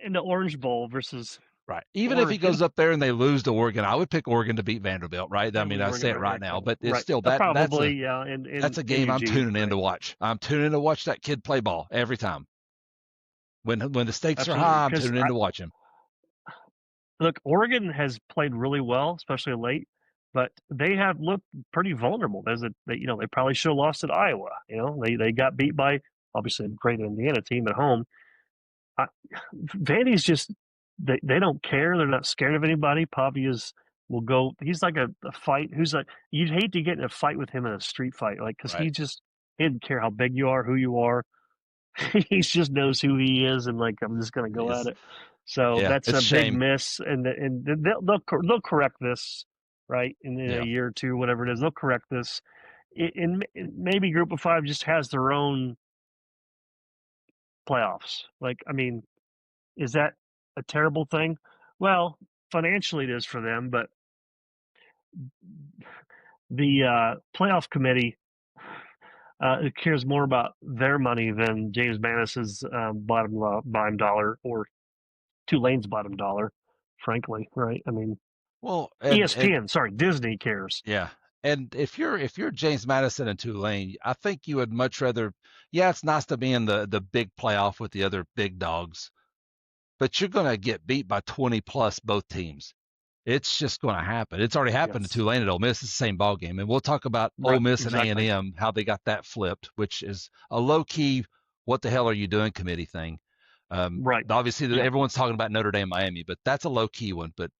in the Orange Bowl versus right? Even if he Oregon. goes up there and they lose to Oregon, I would pick Oregon to beat Vanderbilt, right? I They mean, lose I Oregon, say it right right? now, but it's Right. still Probably, yeah. that's a In game I'm Eugene, tuning in right? to watch. I'm tuning in to watch that kid play ball every time. When the stakes are Absolutely. high, I'm Because tuning in to watch him. look, Oregon has played really well, especially late, but they have looked pretty vulnerable. They probably should have lost at Iowa. They got beat by obviously a great Indiana team at home. I, Vandy's just they don't care. They're not scared of anybody. Pavia's will go. He's like a fight. Who's like you'd hate to get in a fight with him in a street fight, like because Right. he didn't care how big you are, who you are. He just knows who he is, and like I'm just gonna go at He's it. So yeah, that's it's a a big shame. miss, and they'll correct this, right? In a Yeah. year or two, whatever it is, they'll correct this. Maybe Group of Five just has their own playoffs. Like, I mean, is that a terrible thing? Well, financially it is for them, but the playoff committee cares more about their money than James Manis's bottom dollar or Tulane's bottom dollar, frankly, right? I mean, Well, and ESPN, sorry, Disney cares. yeah. And if you're James Madison and Tulane, I think you would much rather. Yeah, it's nice to be in the big playoff with the other big dogs, but you're going to get beat by 20 plus both teams. It's just going to happen. It's already happened to Yes, Tulane and Ole Miss. It's the same ball game, and we'll talk about Ole right, Miss and exactly. A&M how they got that flipped, which is a low key "what the hell are you doing" committee thing. Right. Obviously, Yep. everyone's talking about Notre Dame, Miami, but that's a low key one. But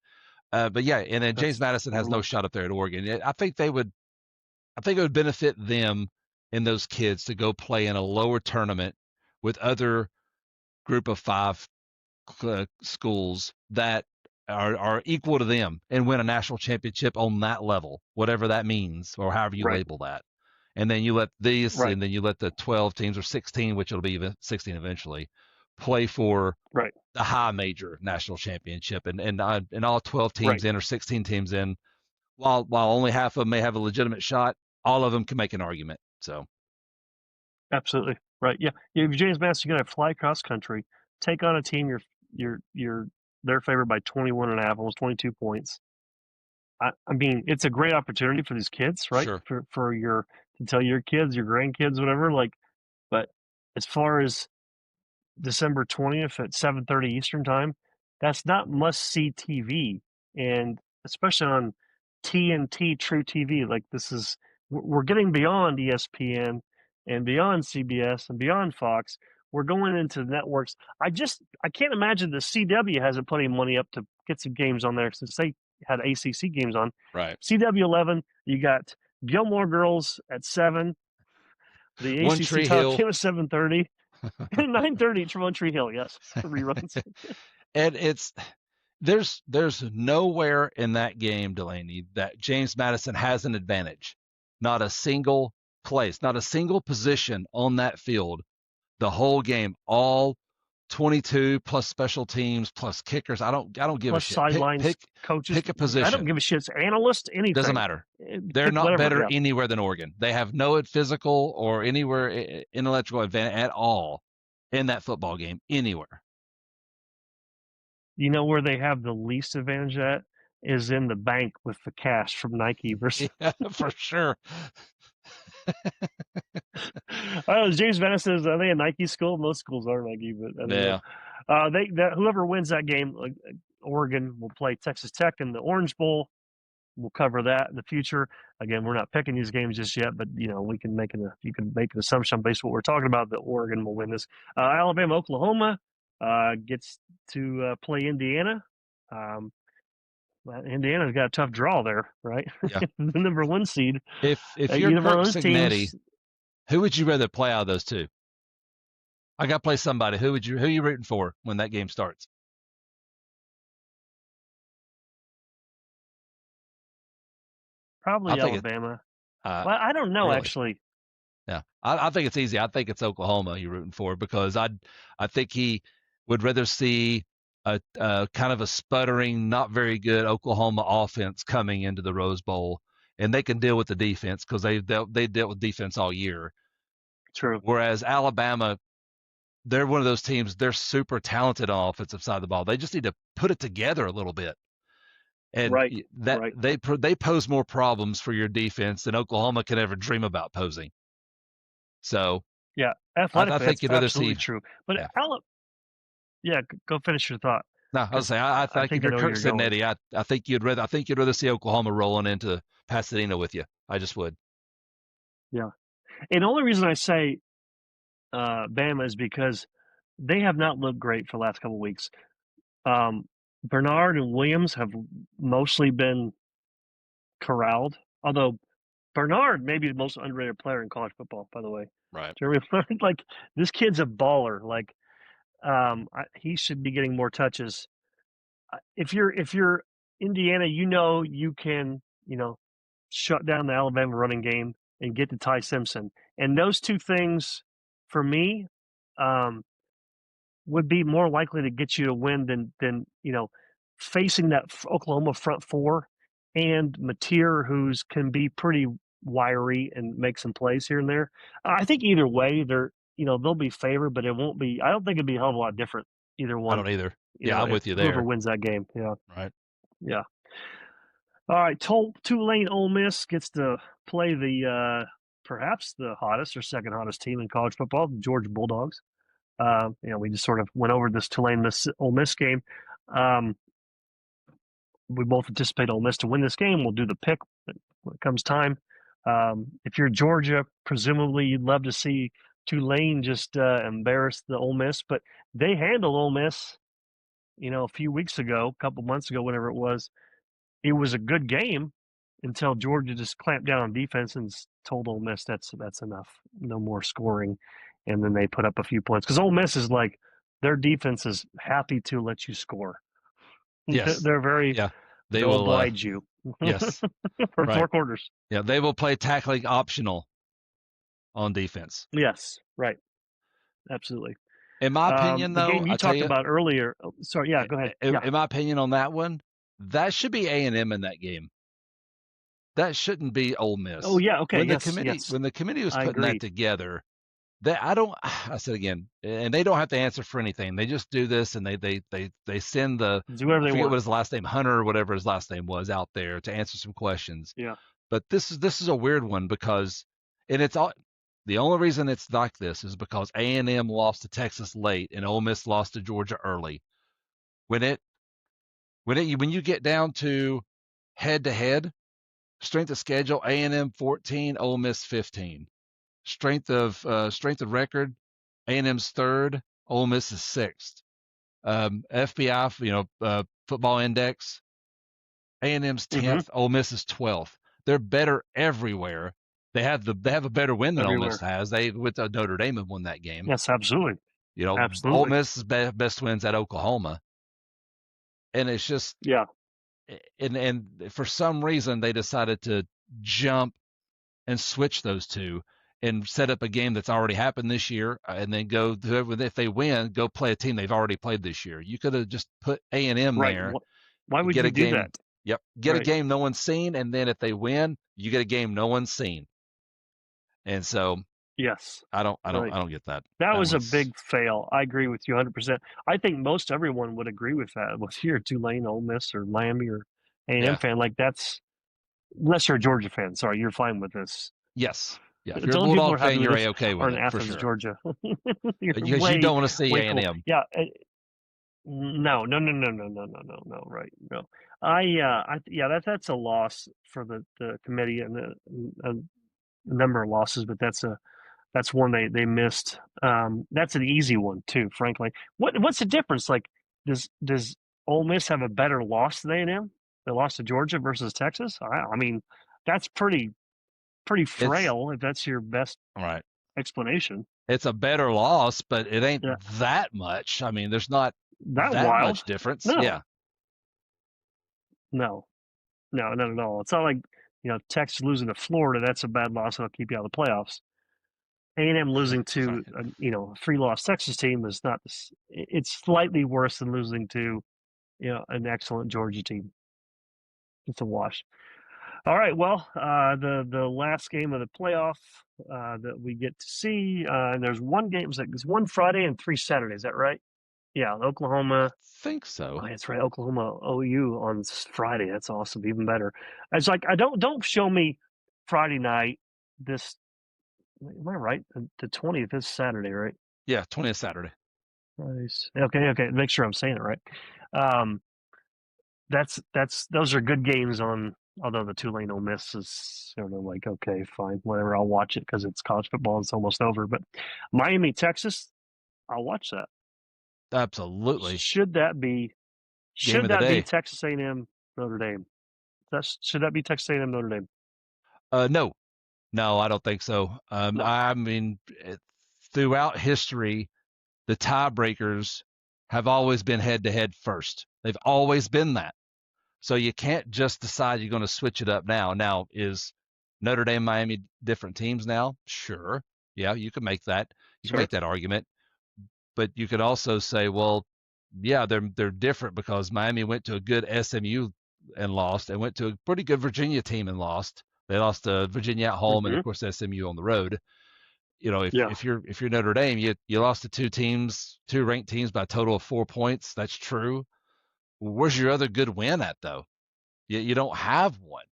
yeah, and then James That's Madison has no low. shot up there at Oregon. I think it would benefit them and those kids to go play in a lower tournament with other Group of Five schools that are equal to them and win a national championship on that level, whatever that means, or however you Right. label that. And then you let these, Right. and then you let the 12 teams or 16, which it'll be 16 eventually, play for Right. the high major national championship, and all 12 Right. teams in or 16 teams in, while only half of them may have a legitimate shot, all of them can make an argument. So Absolutely. Right. Yeah. If James Madison, you're gonna fly cross country, take on a team you're they're favored by 21 and a half, almost 22 points. I mean, it's a great opportunity for these kids, right? sure, For your to tell your kids, your grandkids, whatever. Like, but as far as December 20th at 7:30 Eastern time, that's not must see TV, and especially on TNT True TV. Like this is we're getting beyond ESPN and beyond CBS and beyond Fox. We're going into networks. I can't imagine the CW hasn't put any money up to get some games on there since they had ACC games on. right. CW 11, you got Gilmore Girls at 7, the One ACC Tree title Hill, game at 7:30. 9:30 Tremont Tree Hill, yes, reruns. and there's nowhere in that game, Delaney, that James Madison has an advantage. Not a single place, not a single position on that field. The whole game, all 22 plus special teams plus kickers. I don't give a Plus shit. Pick sidelines, pick coaches. pick a I don't position. give a shit. It's analyst, Doesn't anything. matter. They're Pick not whatever. better Yeah, anywhere than Oregon. They have no physical or anywhere intellectual advantage at all. in that football game anywhere. You know where they have the least advantage at is in the bank with the cash from Nike versus. Yeah, for sure. Oh, James Venice says, are they a Nike school? Most schools are Nike, but I don't know. Yeah. Whoever wins that game, Oregon will play Texas Tech in the Orange Bowl. We'll cover that in the future. Again, we're not picking these games just yet, but we can you can make an assumption based on what we're talking about that Oregon will win this. Alabama, Oklahoma gets to play Indiana. Um, Indiana's got a tough draw there, right? Yeah. The number one seed. If you're Either one of Kirk those Cignetti, teams. who would you rather play out of those two? I got to play somebody. Who are you rooting for when that game starts? I Probably think it. Alabama. Uh, Well, I don't know really. actually. Yeah, I think it's easy. I think it's Oklahoma you're rooting for because I think he would rather see a kind of a sputtering, not very good Oklahoma offense coming into the Rose Bowl, and they can deal with the defense because they dealt with defense all year. True. Whereas Alabama, they're one of those teams. They're super talented on offensive side of the ball. They just need to put it together a little bit, and Right. that Right. they pose more problems for your defense than Oklahoma could ever dream about posing. So Yeah. I Athletically, think that's you'd rather absolutely see. true. But Yeah. yeah, go finish your thought No, I was because saying I I think if think I you're know where Kirk you're going. Cincinnati, I think you'd rather see Oklahoma rolling into Pasadena with you. I just would. Yeah. And the only reason I say Bama is because they have not looked great for the last couple of weeks. Bernard and Williams have mostly been corralled, although Bernard may be the most underrated player in college football, by the way. Right. Jeremy, like this kid's a baller. Like he should be getting more touches. If you're Indiana, you can shut down the Alabama running game and get to Ty Simpson, and those two things for me um, would be more likely to get you to win than facing that Oklahoma front four and Mateer, who's can be pretty wiry and make some plays here and there. I think either way, they'll be favored, but it won't be. I don't think it'd be a hell of a lot different either I one. don't either. Yeah, I'm If with you whoever there. wins that game, yeah, Right. yeah. All right, Tulane Ole Miss gets to play the perhaps the hottest or second hottest team in college football, the Georgia Bulldogs. We just sort of went over this Tulane Ole Miss game. Um, we both anticipate Ole Miss to win this game. We'll do the pick when it comes time. If you're Georgia, presumably you'd love to see Tulane just embarrass the Ole Miss, but they handled Ole Miss, a few weeks ago, a couple months ago, whatever it was. It was a good game until Georgia just clamped down on defense and told Ole Miss that's enough, no more scoring, and then they put up a few points because Ole Miss is like their defense is happy to let you score. Yes. They're very Yeah. They they'll will. oblige you Yes. for Right. 4 quarters. Yeah. They will play tackling optional on defense. Yes, right, absolutely. In my opinion, The though, game you I tell talked you, about earlier. Oh, sorry, yeah, go ahead. Yeah, in my opinion on that one, that should be A&M in that game. That shouldn't be Ole oh Miss. yeah, okay, yes, yes, When the committee was I putting that agree. together, I said again, and they don't have to answer for anything. They just do this and they send Do whatever I they forget want. what his last name, Hunter or whatever his last name was, out there to answer some questions. Yeah. But this is a weird one because and it's all the only reason it's like this is because A&M lost to Texas late and Ole Miss lost to Georgia early. When you get down to head to head, strength of schedule, A&M 14, Ole Miss 15. Strength of record, A&M's third, Ole Miss is sixth. FBI, football index, A&M's 10th, Ole Miss is 12th. They're better everywhere. They have a better win than Ole Miss Everywhere. has. They with Notre Dame have won that game. Yes, absolutely. Ole Absolutely. Miss's best wins at Oklahoma, and it's just Yeah. and for some reason they decided to jump and switch those two and set up a game that's already happened this year, and then if they win, go play a team they've already played this year. You could have just put A&M Right. there Why and would get you a do game. that? Yep, get a Right. game no one's seen, and then if they win, you get a game no one's seen. And so Yes. I don't I don't Right. I don't get that. That That was a one's big fail. I agree with you 100%. I think most everyone would agree with that. Was you're a Tulane, Ole Miss, or Miami, or A&M yeah. fan, like that's unless you're a Georgia fan. Sorry, you're fine with this. Yes. Yeah. If The you're a only people who Bulldog are happy fan, with you're this A-okay are with in it for Athens, sure. Georgia. You're Because you way, don't want to see way cool. A&M. Yeah. No, no, no, no, no, no, no, no, no. Right? No. Yeah. That's a loss for the committee and a number of losses, but that's one they missed. That's an easy one too, frankly. What's the difference? Like, does Ole Miss have a better loss than A&M? They lost to Georgia versus Texas. I mean, that's pretty It's frail if that's your best right. explanation. It's a better loss, but it ain't Yeah, that much. I mean, there's not that that wild. much difference. No, Yeah. no, no, not at all. It's not like Texas losing to Florida. That's a bad loss. That'll keep you out of the playoffs. A&M losing to Right. a three-loss Texas team is not. It's slightly worse than losing to an excellent Georgia team. It's a wash. All right. Well, the last game of the playoff that we get to see, and there's one game. It's one Friday and three Saturdays. Is that right? Yeah, I Oklahoma. think Oh, so. that's right. Oklahoma OU on Friday. That's awesome. Even better. It's like I don't show me Friday night. This am I right? The 20th is Saturday, right? Yeah, 20th Saturday. Nice. Okay. Okay. Make sure I'm saying it right. Um, that's those are good games on. Although the Tulane Ole Miss is sort of like okay, fine, whatever. I'll watch it because it's college football. And it's almost over. But Miami, Texas, I'll watch that. Absolutely. Should that be Game should of the that be day. Texas A&M Notre Dame? Should that be Texas A&M Notre Dame? No. No, I don't think so. No. I mean, throughout history, the tiebreakers have always been head to head first. They've always been that. So you can't just decide you're going to switch it up now. Now, is Notre Dame, Miami different teams now? Sure. Yeah, you can make that. You can Sure. make that argument. But you could also say, well, yeah, they're different because Miami went to a good SMU and lost, and went to a pretty good Virginia team and lost. They lost to Virginia at home, and Hmm. of course SMU on the road. You know, Yeah. if you're Notre Dame, you lost to two ranked teams by a total of 4 points. That's true. Where's your other good win at though? You don't have one.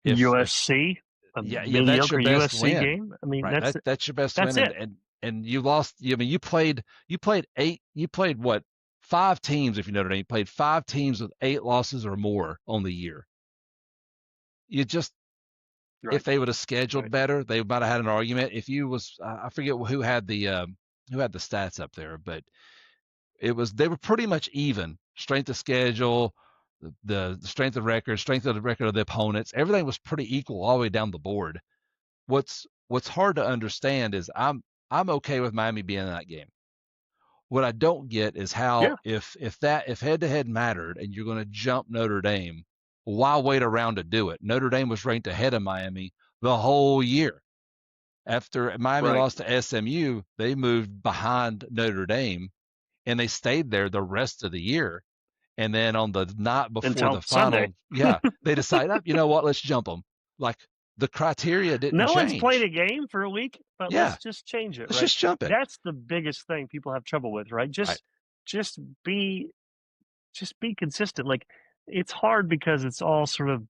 If USC, a yeah, that's your mediocre best USC win, game. I mean, right? That's your best that's win, and it. and you lost. I mean, you played what, 5 teams? If you Notre Dame, you played 5 teams with 8 losses or more on the year. You just, if Right. they would have scheduled Right. better, they might have had an argument. If you was, I forget who had the stats up there, but they were pretty much even strength of schedule, the strength of record, strength of the record of the opponents. Everything was pretty equal all the way down the board. What's hard to understand is I'm okay with Miami being in that game. What I don't get is how, Yeah. if head to head mattered and you're going to jump Notre Dame, why wait around to do it? Notre Dame was ranked ahead of Miami the whole year. After Miami Right. lost to SMU, they moved behind Notre Dame, and they stayed there the rest of the year. And then on the night before Until the Sunday. final, yeah, they decide, oh, you know what, let's jump them. Like, the criteria didn't No one's played change. a game for a week, but Yeah, let's just change it, let's right? just jump it. That's the biggest thing people have trouble with, right? Right. Just be just be consistent. Like it's hard because it's all sort of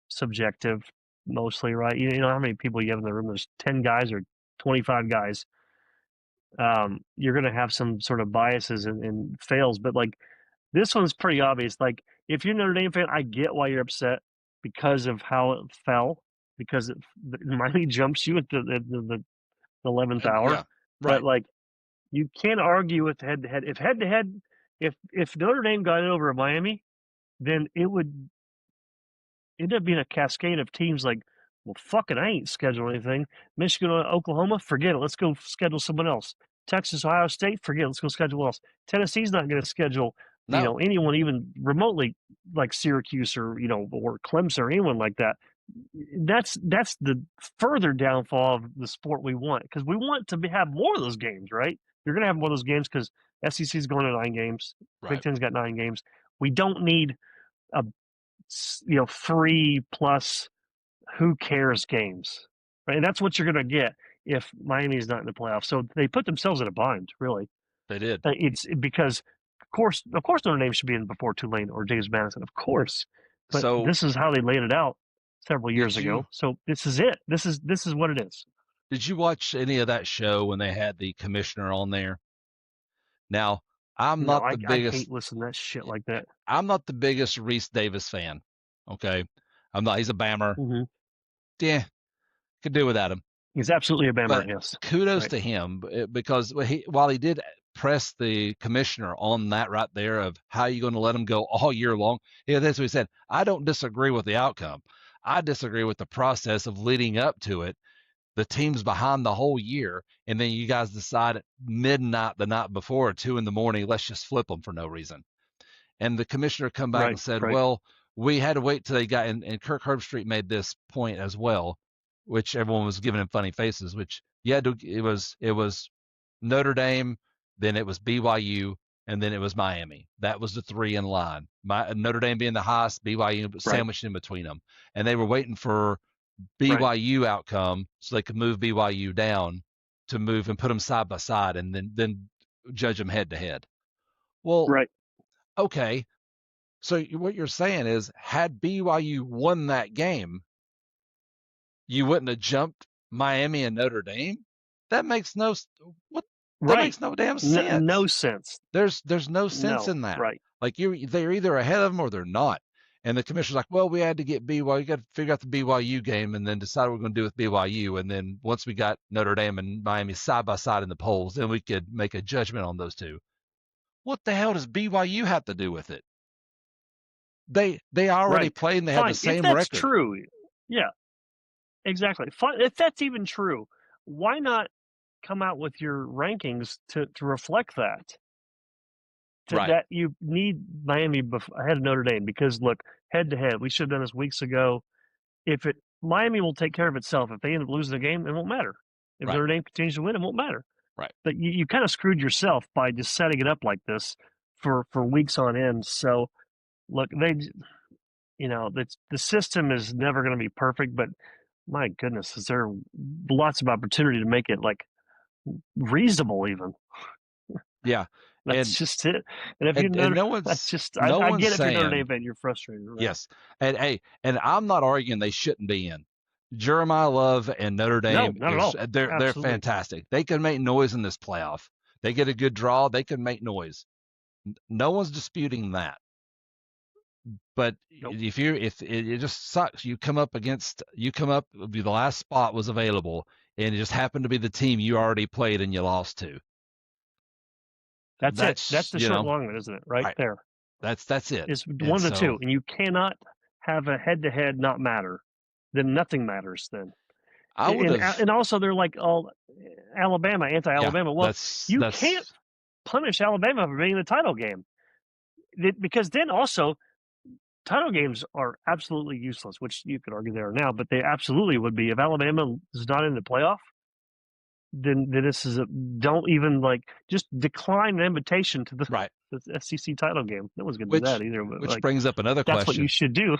subjective mostly, right? You know how many people you have in the room? There's 10 guys or 25 guys. You're going to have some sort of biases and fails, but like this one's pretty obvious. Like if you're a Notre Dame fan, I get why you're upset because of how it fell, because Miami jumps you at the 11th hour. Yeah, But right. like you can't argue with head to head. If head to head, if Notre Dame got it over Miami, then it would end up being a cascade of teams like, well, fucking, I ain't scheduling anything. Michigan, Oklahoma, forget it. Let's go schedule someone else. Texas, Ohio State, forget it. Let's go schedule else. Tennessee's not going to schedule, No, anyone even remotely like Syracuse or Clemson or anyone like that. That's the further downfall of the sport we want because we want to have more of those games, right? You're going to have more of those games because SEC's going to 9 games. Big right. Ten's got 9 games. We don't need a 3+ who cares games, right? And that's what you're going to get. if Miami's not in the playoffs. So they put themselves in a bind, really. They did. It's because, of course, Notre Dame should be in before Tulane or James Madison, of course. But So this is how they laid it out several did years you ago. So this is it. This is what it is. did you watch any of that show when they had the commissioner on there? Now, I'm No, not I the I biggest hate listening to that shit like that. I'm not the biggest Reese Davis fan. Okay. I'm not. He's a Bammer. Hmm. Yeah, could do without him. He's absolutely a bammer. But Yes, kudos right, to him because while he did press the commissioner on that right there of how you going to let him go all year long, yeah, that's what he said. I don't disagree with the outcome. I disagree with the process of leading up to it. The team's behind the whole year, and then you guys decide at midnight the night before or 2 in the morning, let's just flip them for no reason. And the commissioner come back right, and said, right, well, we had to wait till they got, and Kirk Herbstreit made this point as well, which everyone was giving him funny faces, which you had to, it was Notre Dame, then it was BYU, and then it was Miami. That was the three in line. Notre Dame being the highest, BYU right, sandwiched in between them. And they were waiting for right, BYU outcome so they could move BYU down to move and put them side by side and then judge them head to head. Well, right. okay, so what you're saying is, had BYU won that game, you wouldn't have jumped Miami and Notre Dame. That makes no what that Right. makes no damn No sense. sense. There's no sense No. in that. Right. Like they're either ahead of them or they're not. And the commissioner's like, well, we had to get BYU, got to figure out the BYU game and then decide what we're going to do with BYU. And then once we got Notre Dame and Miami side by side in the polls, then we could make a judgment on those two. What the hell does BYU have to do with it? They already Right. played and they had the Fine. If same that's record. true, yeah, exactly. Fine. If that's even true, why not come out with your rankings to reflect that? Right, That you need Miami ahead of Notre Dame because look, head to head, we should have done this weeks ago. If it Miami will take care of itself. If they end up losing the game, it won't matter. If right, Notre Dame continues to win, it won't matter. right. But you kind of screwed yourself by just setting it up like this for weeks on end. So look, the system is never going to be perfect, but my goodness, is there lots of opportunity to make it like reasonable even. Yeah. That's And just it. And if you're and Notre, no that's one's just no I one's get if you're Notre saying Dame fan, you're frustrated. Right? yes. And hey, and I'm not arguing they shouldn't be in. Jeremiah Love and Notre No, Dame not at is all. they're Absolutely. fantastic. They can make noise in this playoff. They get a good draw, they can make noise. No one's disputing that. But Nope. if it just sucks, you come up the last spot was available and it just happened to be the team you already played and you lost to. That's it. That's That's the short long of it, isn't it? Right right. there. That's it. It's And one of the so two, and you cannot have a head to head not matter. Then nothing matters. Then I would have and also they're like all Alabama, yeah, anti-Alabama. Well, you can't that's punish Alabama for being in the title game because then also title games are absolutely useless, which you could argue they are now, but they absolutely would be if Alabama is not in the playoff. Then this is don't even like just decline an invitation to right. the SEC title game. No one's going to do that Which either. But which like brings up another that's what you question. should do.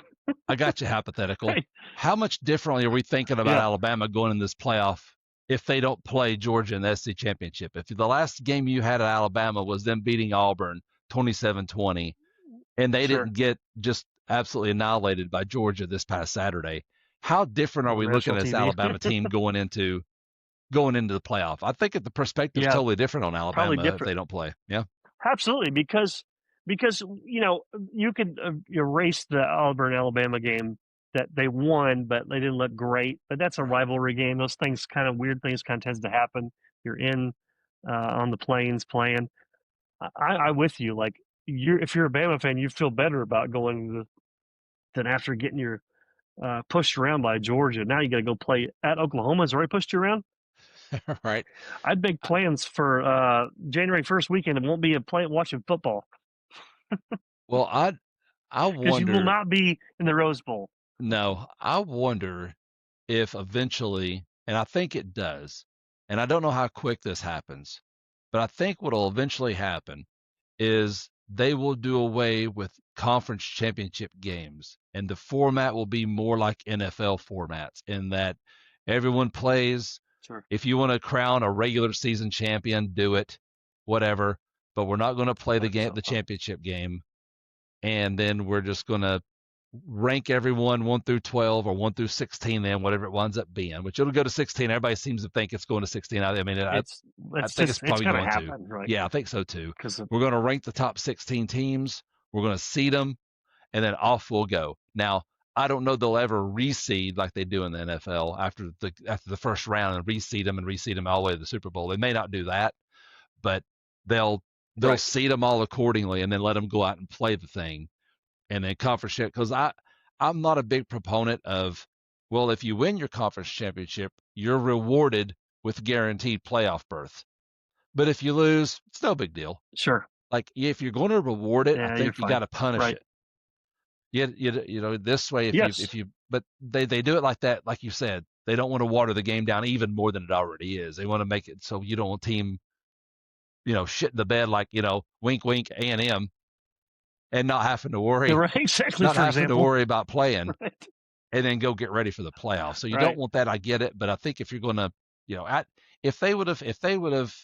I got you hypothetical. Right. How much differently are we thinking about Yeah. Alabama going in this playoff if they don't play Georgia in the SEC championship? If the last game you had at Alabama was them beating Auburn 27-20 and they Sure. didn't get just absolutely annihilated by Georgia this past Saturday, how different are On we looking national at this TV. Alabama team going into the playoff? I think the perspective's Yeah. totally different on Probably Alabama if different. they don't play. Yeah. Absolutely, because you could erase the Auburn Alabama game that they won, but they didn't look great. But that's a rivalry game. Those things kind of weird things kind of tends to happen. You're in on the plains playing. I with you. Like if you're a Bama fan, you feel better about going than after getting your pushed around by Georgia. Now you got to go play at Oklahoma. Has already pushed you around. Right. I'd make plans for January 1st weekend. It won't be a play watching football Well, I because you will wonder. not be in the Rose Bowl. No, I wonder if eventually, and I think it does, and I don't know how quick this happens, but I think what will eventually happen is they will do away with conference championship games, and the format will be more like NFL formats in that everyone plays Sure. If you want to crown a regular season champion, do it, whatever. But we're not going to play the game, the championship game, and then we're just going to rank everyone 1 through 12 or 1 through 16, then whatever it winds up being. Which it'll go to 16. Everybody seems to think it's going to 16. I mean, I think it's probably going to. Right? Yeah, I think so too. Because we're going to rank the top 16 teams. We're going to seed them, and then off we'll go. Now, I don't know they'll ever reseed like they do in the NFL after the first round and reseed them all the way to the Super Bowl. They may not do that, but they'll seed them all accordingly and then let them go out and play the thing, and then conference shit. Because I'm not a big proponent of, well, if you win your conference championship, you're rewarded with guaranteed playoff berth. But if you lose, it's no big deal. Sure. Like if you're going to reward it, I think you got to punish it. You know, this way, if you, but they do it like that, like you said, they don't want to water the game down even more than it already is. They want to make it so you don't want team, you know, shit in the bed, like, you know, wink, wink, A&M, and not having to worry, exactly, to worry about playing, and then go get ready for the playoffs. So you don't want that. I get it, but I think if you're going to, you know, if they would have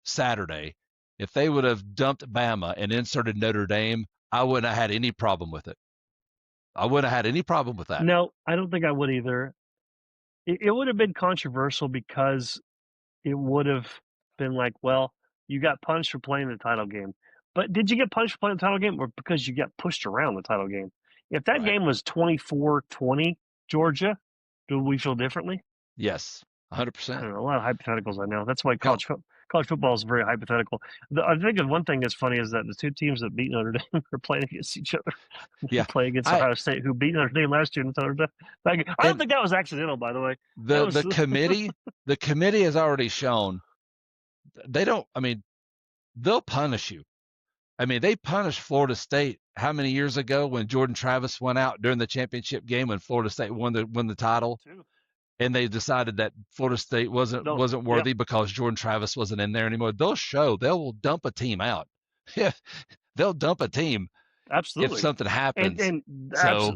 Saturday, if they would have dumped Bama and inserted Notre Dame, I wouldn't have had any problem with it. I wouldn't have had any problem with that. No, I don't think I would either. It would have been controversial because it would have been like, well, you got punished for playing the title game. But did you get punished for playing the title game or because you got pushed around the title game? If that game was 24-20 Georgia, do we feel differently? Yes, 100%. I don't know, a lot of hypotheticals I know. That's why college football is very hypothetical. I think one thing that's funny is that the two teams that beat Notre Dame are playing against each other. Yeah. Play against Ohio State, who beat Notre Dame last year in Notre Dame. I don't think that was accidental, by the way. The committee has already shown they don't. I mean, they'll punish you. I mean, they punished Florida State how many years ago when Jordan Travis went out during the championship game when Florida State won the title, and they decided that Florida State wasn't worthy because Jordan Travis wasn't in there anymore. They'll dump a team out. Yeah, they'll dump a team. Absolutely. If something happens. And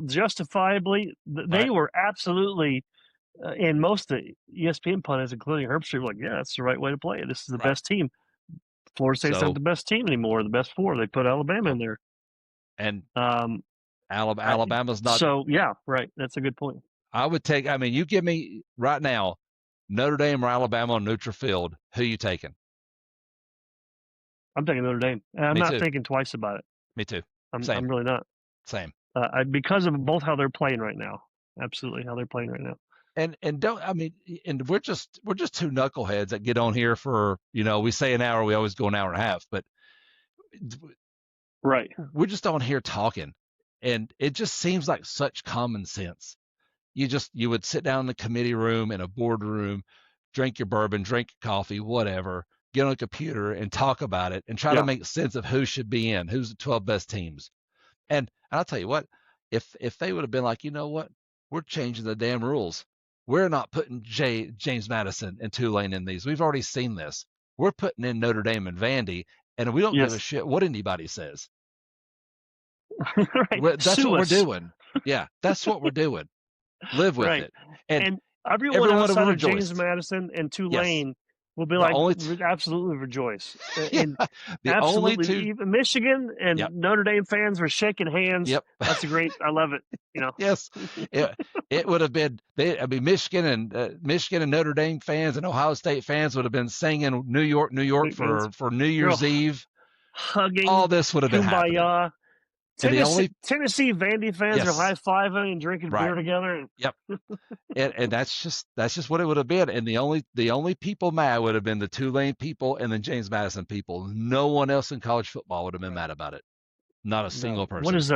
justifiably, they were absolutely, and most of the ESPN pundits, including Herbstreit, were like, yeah, that's the right way to play it. This is the best team. Florida State's not the best team anymore, the best four. They put Alabama in there. And Alabama's not. So, yeah, right. That's a good point. I would take, I mean, you give me right now, Notre Dame or Alabama on neutral field, who you taking? I'm taking Notre Dame. And I'm not thinking twice about it. Me too. I'm really not. Same. Because of both how they're playing right now. Absolutely, how they're playing right now. And we're just two knuckleheads that get on here for, you know, we say an hour, we always go an hour and a half, but we're just on here talking, and it just seems like such common sense. You would sit down in the committee room, in a boardroom, drink your bourbon, drink your coffee, whatever, get on a computer and talk about it and try to make sense of who should be in, who's the 12 best teams. And I'll tell you what, if they would have been like, you know what, we're changing the damn rules. We're not putting James Madison and Tulane in these. We've already seen this. We're putting in Notre Dame and Vandy, and we don't give a shit what anybody says. That's what we're doing. Yeah, that's what we're doing. Live with it. And everyone outside of James Madison and Tulane will be like, absolutely rejoice. And absolutely, even Michigan and Notre Dame fans were shaking hands. Yep. That's great. I love it. You know. Yes, it would have been. Michigan and Notre Dame fans and Ohio State fans would have been singing New York, New York for New Year's Eve. Hugging. All this would have been happening. Tennessee Vandy fans are high-fiving and drinking beer together. Yep. and that's just what it would have been. And the only people mad would have been the Tulane people and the James Madison people. No one else in college football would have been mad about it. Not a single person. What is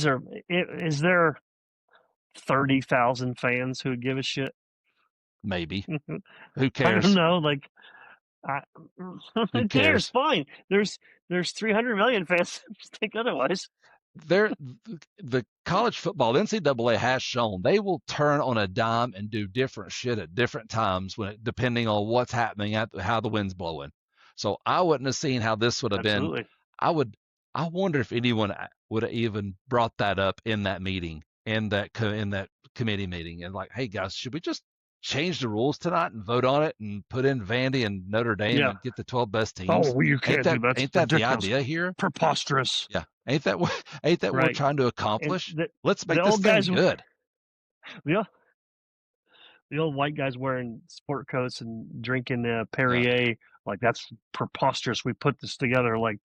there? Is there 30,000 fans who would give a shit? Maybe. Who cares? I don't know. Like, who cares? Fine. There's 300 million fans who think otherwise. The college football, the NCAA has shown they will turn on a dime and do different shit at different times depending on what's happening, how the wind's blowing. So I wouldn't have seen how this would have been. I wonder if anyone would have even brought that up in that meeting, in that committee meeting, and like, hey guys, should we just change the rules tonight and vote on it and put in Vandy and Notre Dame Yeah. and get the 12 best Oh, teams? well, you can't do that. Ain't It's that the ridiculous. idea here? Preposterous. Yeah. Ain't that what we're Right. trying to And accomplish? the, Let's the make this old thing guys, good. the, the old white guys wearing sport coats and drinking Perrier, Yeah. like that's preposterous. We put this together. Like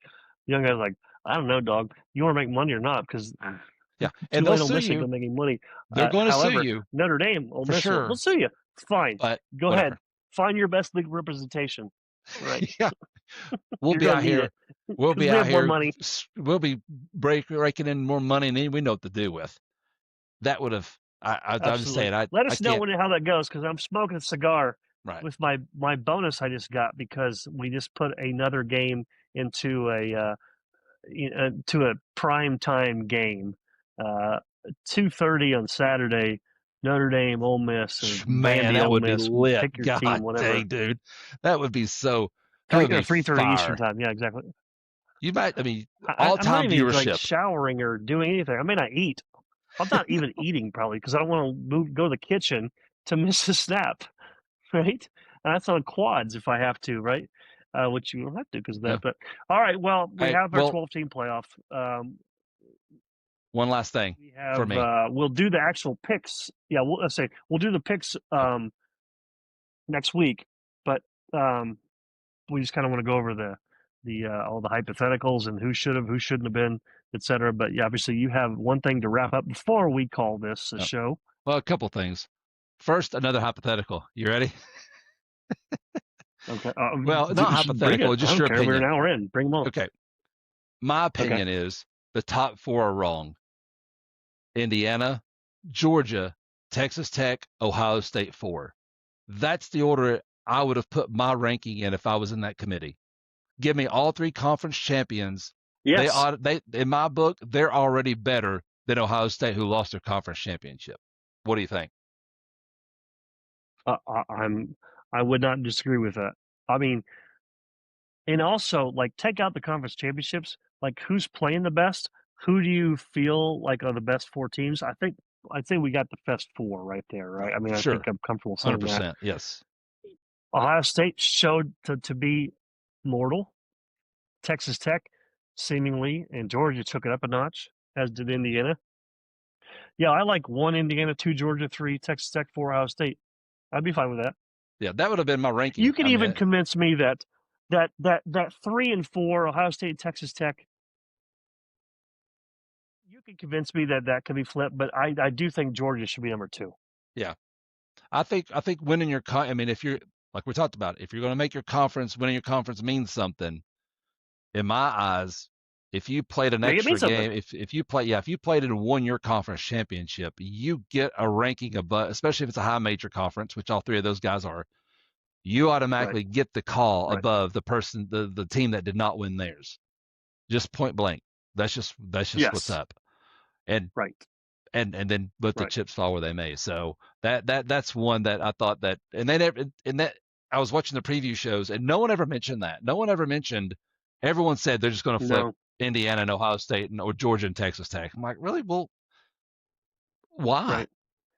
the young guys, like I don't know, dog. You want to make money or not? Because Yeah. And they'll Tulane, Ole sue Miss ain't you. gonna make any money. They're going to sue However, you Notre Dame, Ole for Miss, will sure. sue you. Fine, But go whatever. ahead. Find your best league representation. Right. Yeah. We'll You're be gonna out need here. it. We'll 'Cause be we out have more here. money. We'll be raking in more money than we know what to do with. That would have. I'm just saying. Let I us know can't. how that goes because I'm smoking a cigar Right. with my bonus I just got because we just put another game into to a prime time game, 2:30 on Saturday. Notre Dame, Ole Miss, or Man, Vandy, that Ole would be Miss. lit. Pick your team, God whatever. dang, dude. That would be so. That would be 3:30 Eastern fire. time. Yeah, exactly. You might. I mean, I'm not all-time even like viewership. showering or doing anything. I may not eat. I'm not even eating probably because I don't want to go to the kitchen to miss a snap, right? And that's on quads if I have to, right? Which you don't have to because of that. Yeah. But all right, well, we Hey, have our well, 12-team playoff. one last thing We for have me. we'll do the actual picks. Yeah, let's say we'll do the picks next week, but we just kind of want to go over the all the hypotheticals and who should have, who shouldn't have been, etc. But yeah, obviously you have one thing to wrap up before we call this a Yep. show. Well, a couple things. First, another hypothetical. You ready? Okay. Well, not hypothetical, just your We're opinion. an hour in. Bring them on. Okay. My opinion is the top four are wrong. Indiana, Georgia, Texas Tech, Ohio State 4. That's the order I would have put my ranking in if I was in that committee. Give me all three conference champions. Yes. They in my book, they're already better than Ohio State, who lost their conference championship. What do you think? I would not disagree with that. I mean, and also like take out the conference championships. Like who's playing the best? Who do you feel like are the best four teams? I'd say we got the best four right there, right? I mean, I think I'm comfortable saying 100%. that. Yes. Ohio State showed to be mortal. Texas Tech, seemingly, and Georgia took it up a notch, as did Indiana. Yeah, I like 1 Indiana, 2 Georgia, 3 Texas Tech, 4 Ohio State. I'd be fine with that. Yeah, that would have been my ranking. You could even convince me that 3 and 4 Ohio State, Texas Tech. You could convince me that could be flipped, but I do think Georgia should be number 2. Yeah, I think winning your I mean, if you're like we talked about, if you're going to make your conference, winning your conference means something. In my eyes, if you played an extra game, if you played and won your conference championship, you get a ranking above, especially if it's a high major conference, which all three of those guys are. You automatically get the call above the person, the team that did not win theirs. Just point blank. That's just what's up. And and then let the chips fall where they may. So that's one that I thought that, and they never, and that I was watching the preview shows and no one ever mentioned that. No one ever mentioned. Everyone said they're just going to flip Indiana and Ohio State or Georgia and Texas Tech. I'm like, really? Well, why? Right.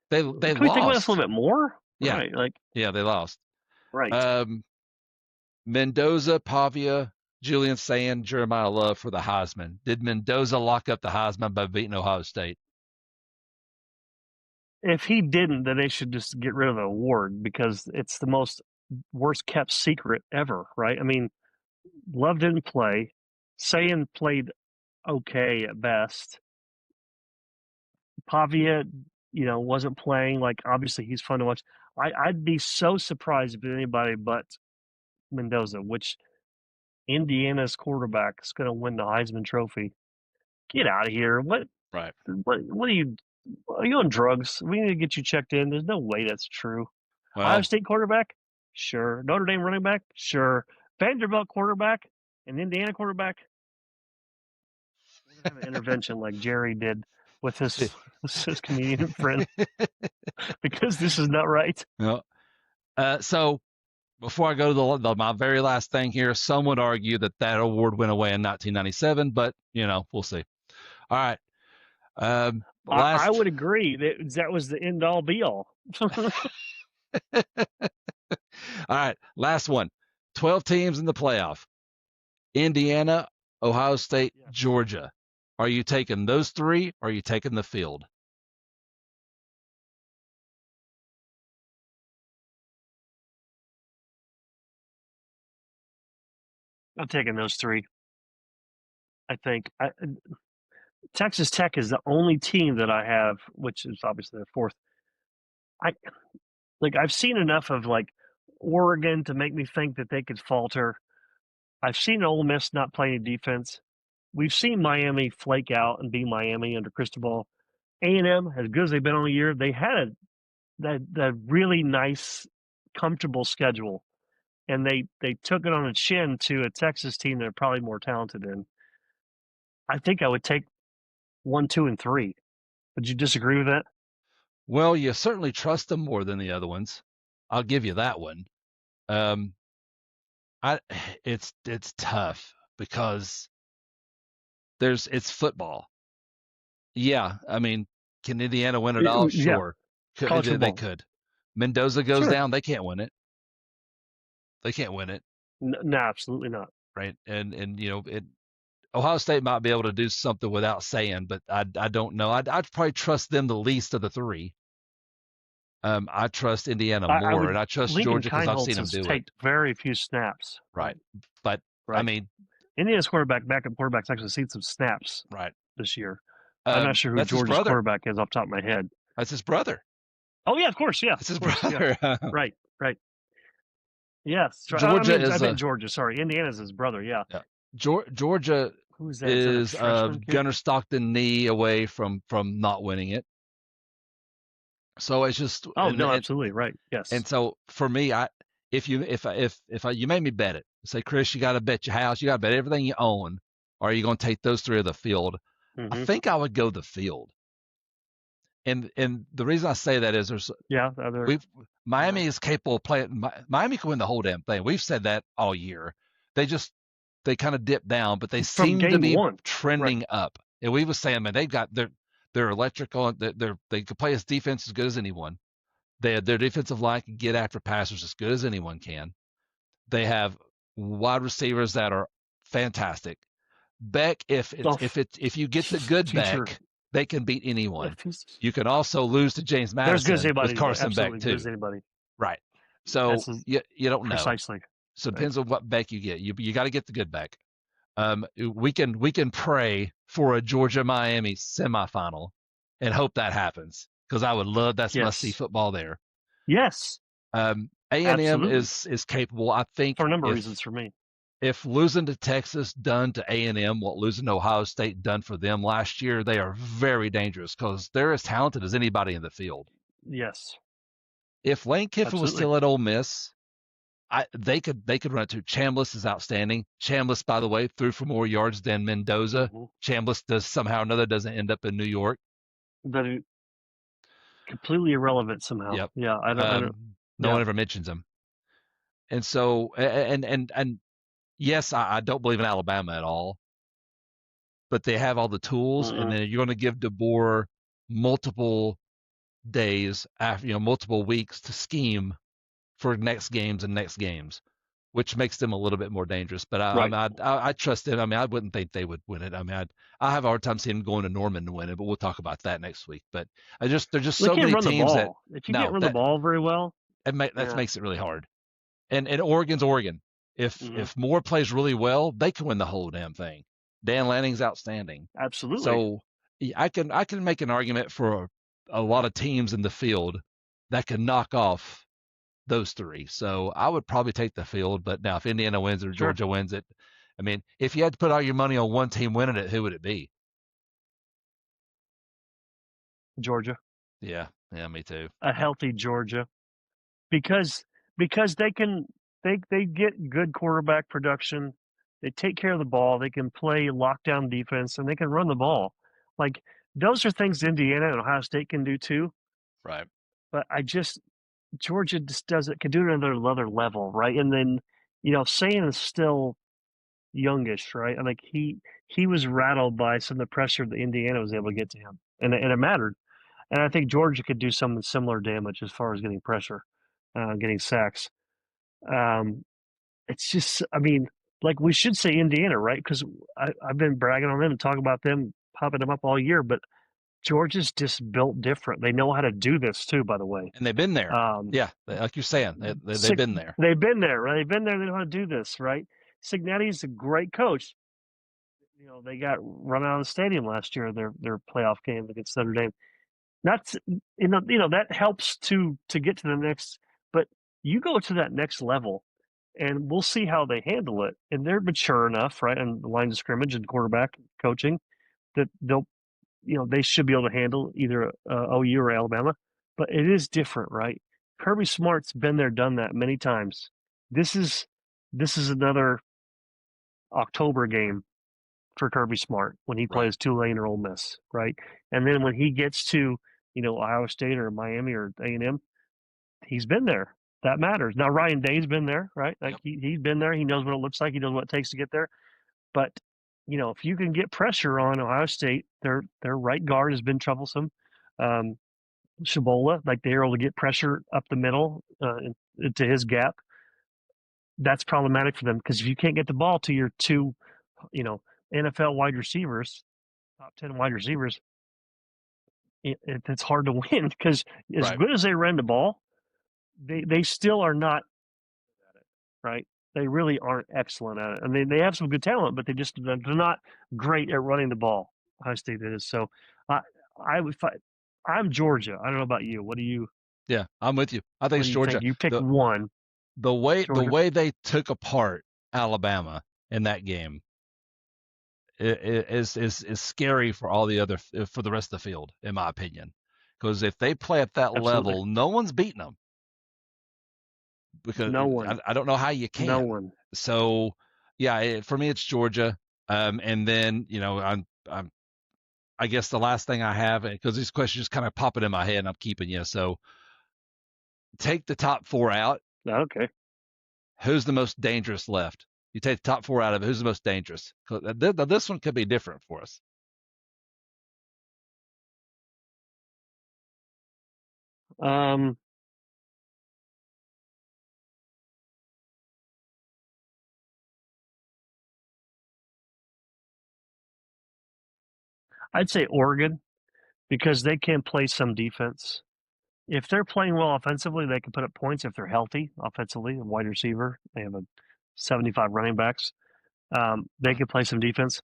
They Can lost. we think about this a little bit more? Yeah. Right. Like yeah, they lost. Right. Mendoza, Pavia, Julian Sand, Jeremiah Love for the Heisman. Did Mendoza lock up the Heisman by beating Ohio State? If he didn't, then they should just get rid of the award because it's the most worst kept secret ever, right? I mean, Love didn't play. Sayan played okay at best. Pavia, wasn't playing. Like, obviously, he's fun to watch. I'd be so surprised if anybody but Mendoza, which Indiana's quarterback is going to win the Heisman Trophy. Get out of here! What? Right. What are you? Are you on drugs? We need to get you checked in. There's no way that's true. Well, Ohio State quarterback, sure. Notre Dame running back, sure. Vanderbilt quarterback and Indiana quarterback. We're gonna have an intervention like Jerry did with his comedian friend because this is not right. No. So before I go to my very last thing here, some would argue that award went away in 1997, but we'll see. All right. I would agree that was the end all be all. All right, last one. 12 teams in the playoff. Indiana, Ohio State, Yes. Georgia. Are you taking those three or are you taking the field? I'm taking those three. I think Texas Tech is the only team that I have, which is obviously the fourth. I I've seen enough of like Oregon to make me think that they could falter. I've seen Ole Miss not play any defense. We've seen Miami flake out and be Miami under Cristobal. A&M, as good as they've been on the year, they had that really nice, comfortable schedule, and they took it on the chin to a Texas team they're probably more talented in. I think I would take 1, 2, and 3. Would you disagree with that? Well, you certainly trust them more than the other ones. I'll give you that one. Um, I it's tough because it's football. Yeah, I mean, can Indiana win it all? Yeah, Sure, college they football. could. Mendoza goes Sure. down, they can't win it. They can't win it, No, absolutely not. right? And Ohio State might be able to do something without saying, but I don't know. I'd probably trust them the least of the three. I trust Indiana I more, and would. I trust Lincoln Georgia because I've seen Kineholtz them has do it. taken very few snaps. Right, but I Right. mean, Indiana's backup quarterback's actually seen some snaps right. this year. I'm not sure who That's his Georgia's brother. quarterback is off the top of my head. That's his brother. Oh yeah, of course, yeah, That's his of course, yeah. brother. Right, right. Yes, Georgia I is meant Georgia. Sorry, Indiana's his brother. Yeah. yeah. Georgia Who's that? Is that a is freshman kid? Gunnar Stockton knee away from not winning it. So it's just Oh no, absolutely right. and Yes. so for me, you made me bet it. Say, Chris, you got to bet your house, you got to bet everything you own, or are you going to take those three of the field? I Mm-hmm. think I would go the field. And the reason I say that is Yeah. we've Yeah. Miami is capable of playing. Miami can win the whole damn thing. We've said that all year. They just they kind of dip down, but they From seem to game be one. Right. trending up. And we were saying, man, they're electrical. They can play as defense as good as anyone. Their defensive line can get after passers as good as anyone can. They have wide receivers that are fantastic. Beck, Oh, if you get the good future. Beck, they can beat anyone. If he's, You can also lose to James they're as good as Madison with anybody. Carson Beck Absolutely as good too. as anybody. Right. So That's you don't know. precisely So it right. depends on what Beck you get. You got to get the good Beck. We can pray for a Georgia Miami semifinal and hope that happens because I would love that's must see Yes. football there. Yes. A&M Absolutely. is capable. I think For a number of reasons for me. if losing to Texas done to A&M what losing to Ohio State done for them last year, they are very dangerous because they're as talented as anybody in the field. Yes. If Lane Kiffin was Absolutely. still at Ole Miss, they could run it too. Chambliss is outstanding. Chambliss, by the way, threw for more yards than Mendoza. Mm-hmm. Chambliss does somehow or another doesn't end up in New York. But completely irrelevant somehow. Yep. Yeah. I don't. No Yeah. one ever mentions him. And so and yes, I don't believe in Alabama at all, but they have all the tools, and Mm-mm. then you're going to give DeBoer multiple days after multiple weeks to scheme for next games, which makes them a little bit more dangerous. But Right. I trust them. I mean, I wouldn't think they would win it. I mean, I have a hard time seeing them going to Norman to win it, but we'll talk about that next week. But there's just They so can't many run the teams that ball. If you can't no run the that ball very well, that yeah. makes it really hard. And Oregon's Oregon. Mm-hmm. If Moore plays really well, they can win the whole damn thing. Dan Lanning's outstanding. Absolutely. So I can make an argument for a lot of teams in the field that can knock off those three. So I would probably take the field. But now if Indiana wins or Sure. Georgia wins it, I mean, if you had to put all your money on one team winning it, who would it be? Georgia. Yeah, me too. A healthy Georgia. Because they get good quarterback production. They take care of the ball. They can play lockdown defense, and they can run the ball. Like those are things Indiana and Ohio State can do too. Right. But Georgia just does it. Can do it at another level, right? And then Sain is still youngish, right? And like he was rattled by some of the pressure that Indiana was able to get to him, and it mattered. And I think Georgia could do some similar damage as far as getting pressure. getting sacks. It's just, I mean, like we should say Indiana, right? Because I've been bragging on them and talking about them, popping them up all year, but Georgia's just built different. They know how to do this too, by the way. And they've been there. Um, Yeah, like you're saying, they've been there. They've been there, right? They've been there. They know how to do this, right? Signetti's a great coach. You know, they got run out of the stadium last year. Their playoff game against Notre Dame. That's that helps to get to the next. But you go to that next level, and we'll see how they handle it. And they're mature enough, right? And the line of scrimmage and quarterback coaching that they should be able to handle either OU or Alabama. But it is different, right? Kirby Smart's been there, done that many times. This is another October game for Kirby Smart when he plays Tulane or Ole Miss, right? And then when he gets to Ohio State or Miami or A&M, he's been there. That matters. Now Ryan Day's been there, right? Like he's been there. He knows what it looks like. He knows what it takes to get there. But if you can get pressure on Ohio State, their right guard has been troublesome. Shabola, like they're able to get pressure up the middle into his gap. That's problematic for them because if you can't get the ball to your two, NFL wide receivers, top 10 wide receivers, it's hard to win because as good as they ran the ball, they still are not at it, right? They really aren't excellent at it. I mean, they have some good talent, but they're not great at running the ball. Ohio State is. So I'm Georgia. I don't know about you. What do you? Yeah, I'm with you. I think it's Georgia. You pick one. The way they took apart Alabama in that game is scary for all the rest of the field, in my opinion. Because if they play at that level, no one's beating them. Because no one. I don't know how you can. No one. So yeah, for me it's Georgia. And then I guess the last thing I have, because these questions just kind of popping in my head, and I'm keeping you. So take the top 4 out. Okay. Who's the most dangerous left? You take the top 4 out of it. Who's the most dangerous? This one could be different for us. I'd say Oregon because they can play some defense. If they're playing well offensively, they can put up points if they're healthy offensively. A wide receiver, they have 75 running backs. They can play some defense.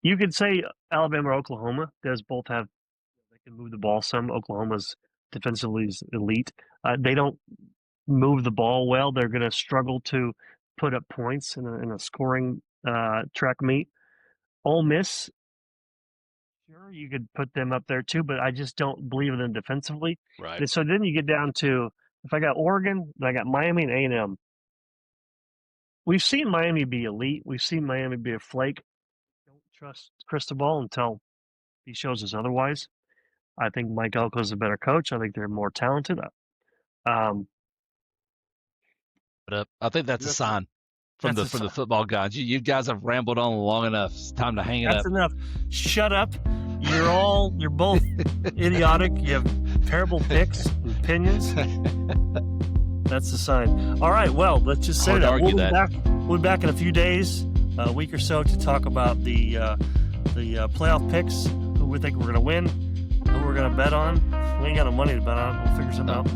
You could say Alabama or Oklahoma. Does both have? They can move the ball some. Oklahoma's defensively is elite. They don't move the ball well. They're going to struggle to put up points in a scoring track meet. Ole Miss, sure, you could put them up there too, but I just don't believe in them defensively. Right. And so then you get down to, if I got Oregon, then I got Miami and A&M. We've seen Miami be elite. We've seen Miami be a flake. Don't trust Cristobal until he shows us otherwise. I think Mike Elko is a better coach. I think they're more talented. But I think that's a sign from the football gods. You guys have rambled on long enough. It's time to hang it up. That's enough. Shut up. You're both idiotic. You have terrible picks and opinions. That's the sign. All right. Well, let's just say that we'll be back in a few days, a week or so, to talk about the playoff picks. Who we think we're going to win, who we're going to bet on. We ain't got no money to bet on. We'll figure something out.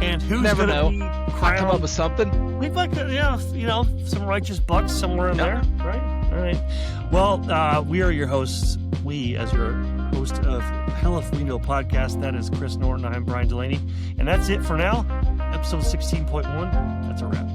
And who's going to be crowned? Come up with something. We'd like to, some righteous bucks somewhere in there, right? All right. Well, we are your hosts. We, as your host of Hell If We Know podcast, that is Chris Norton. I'm Brian Delaney. And that's it for now. Episode 16.1. That's a wrap.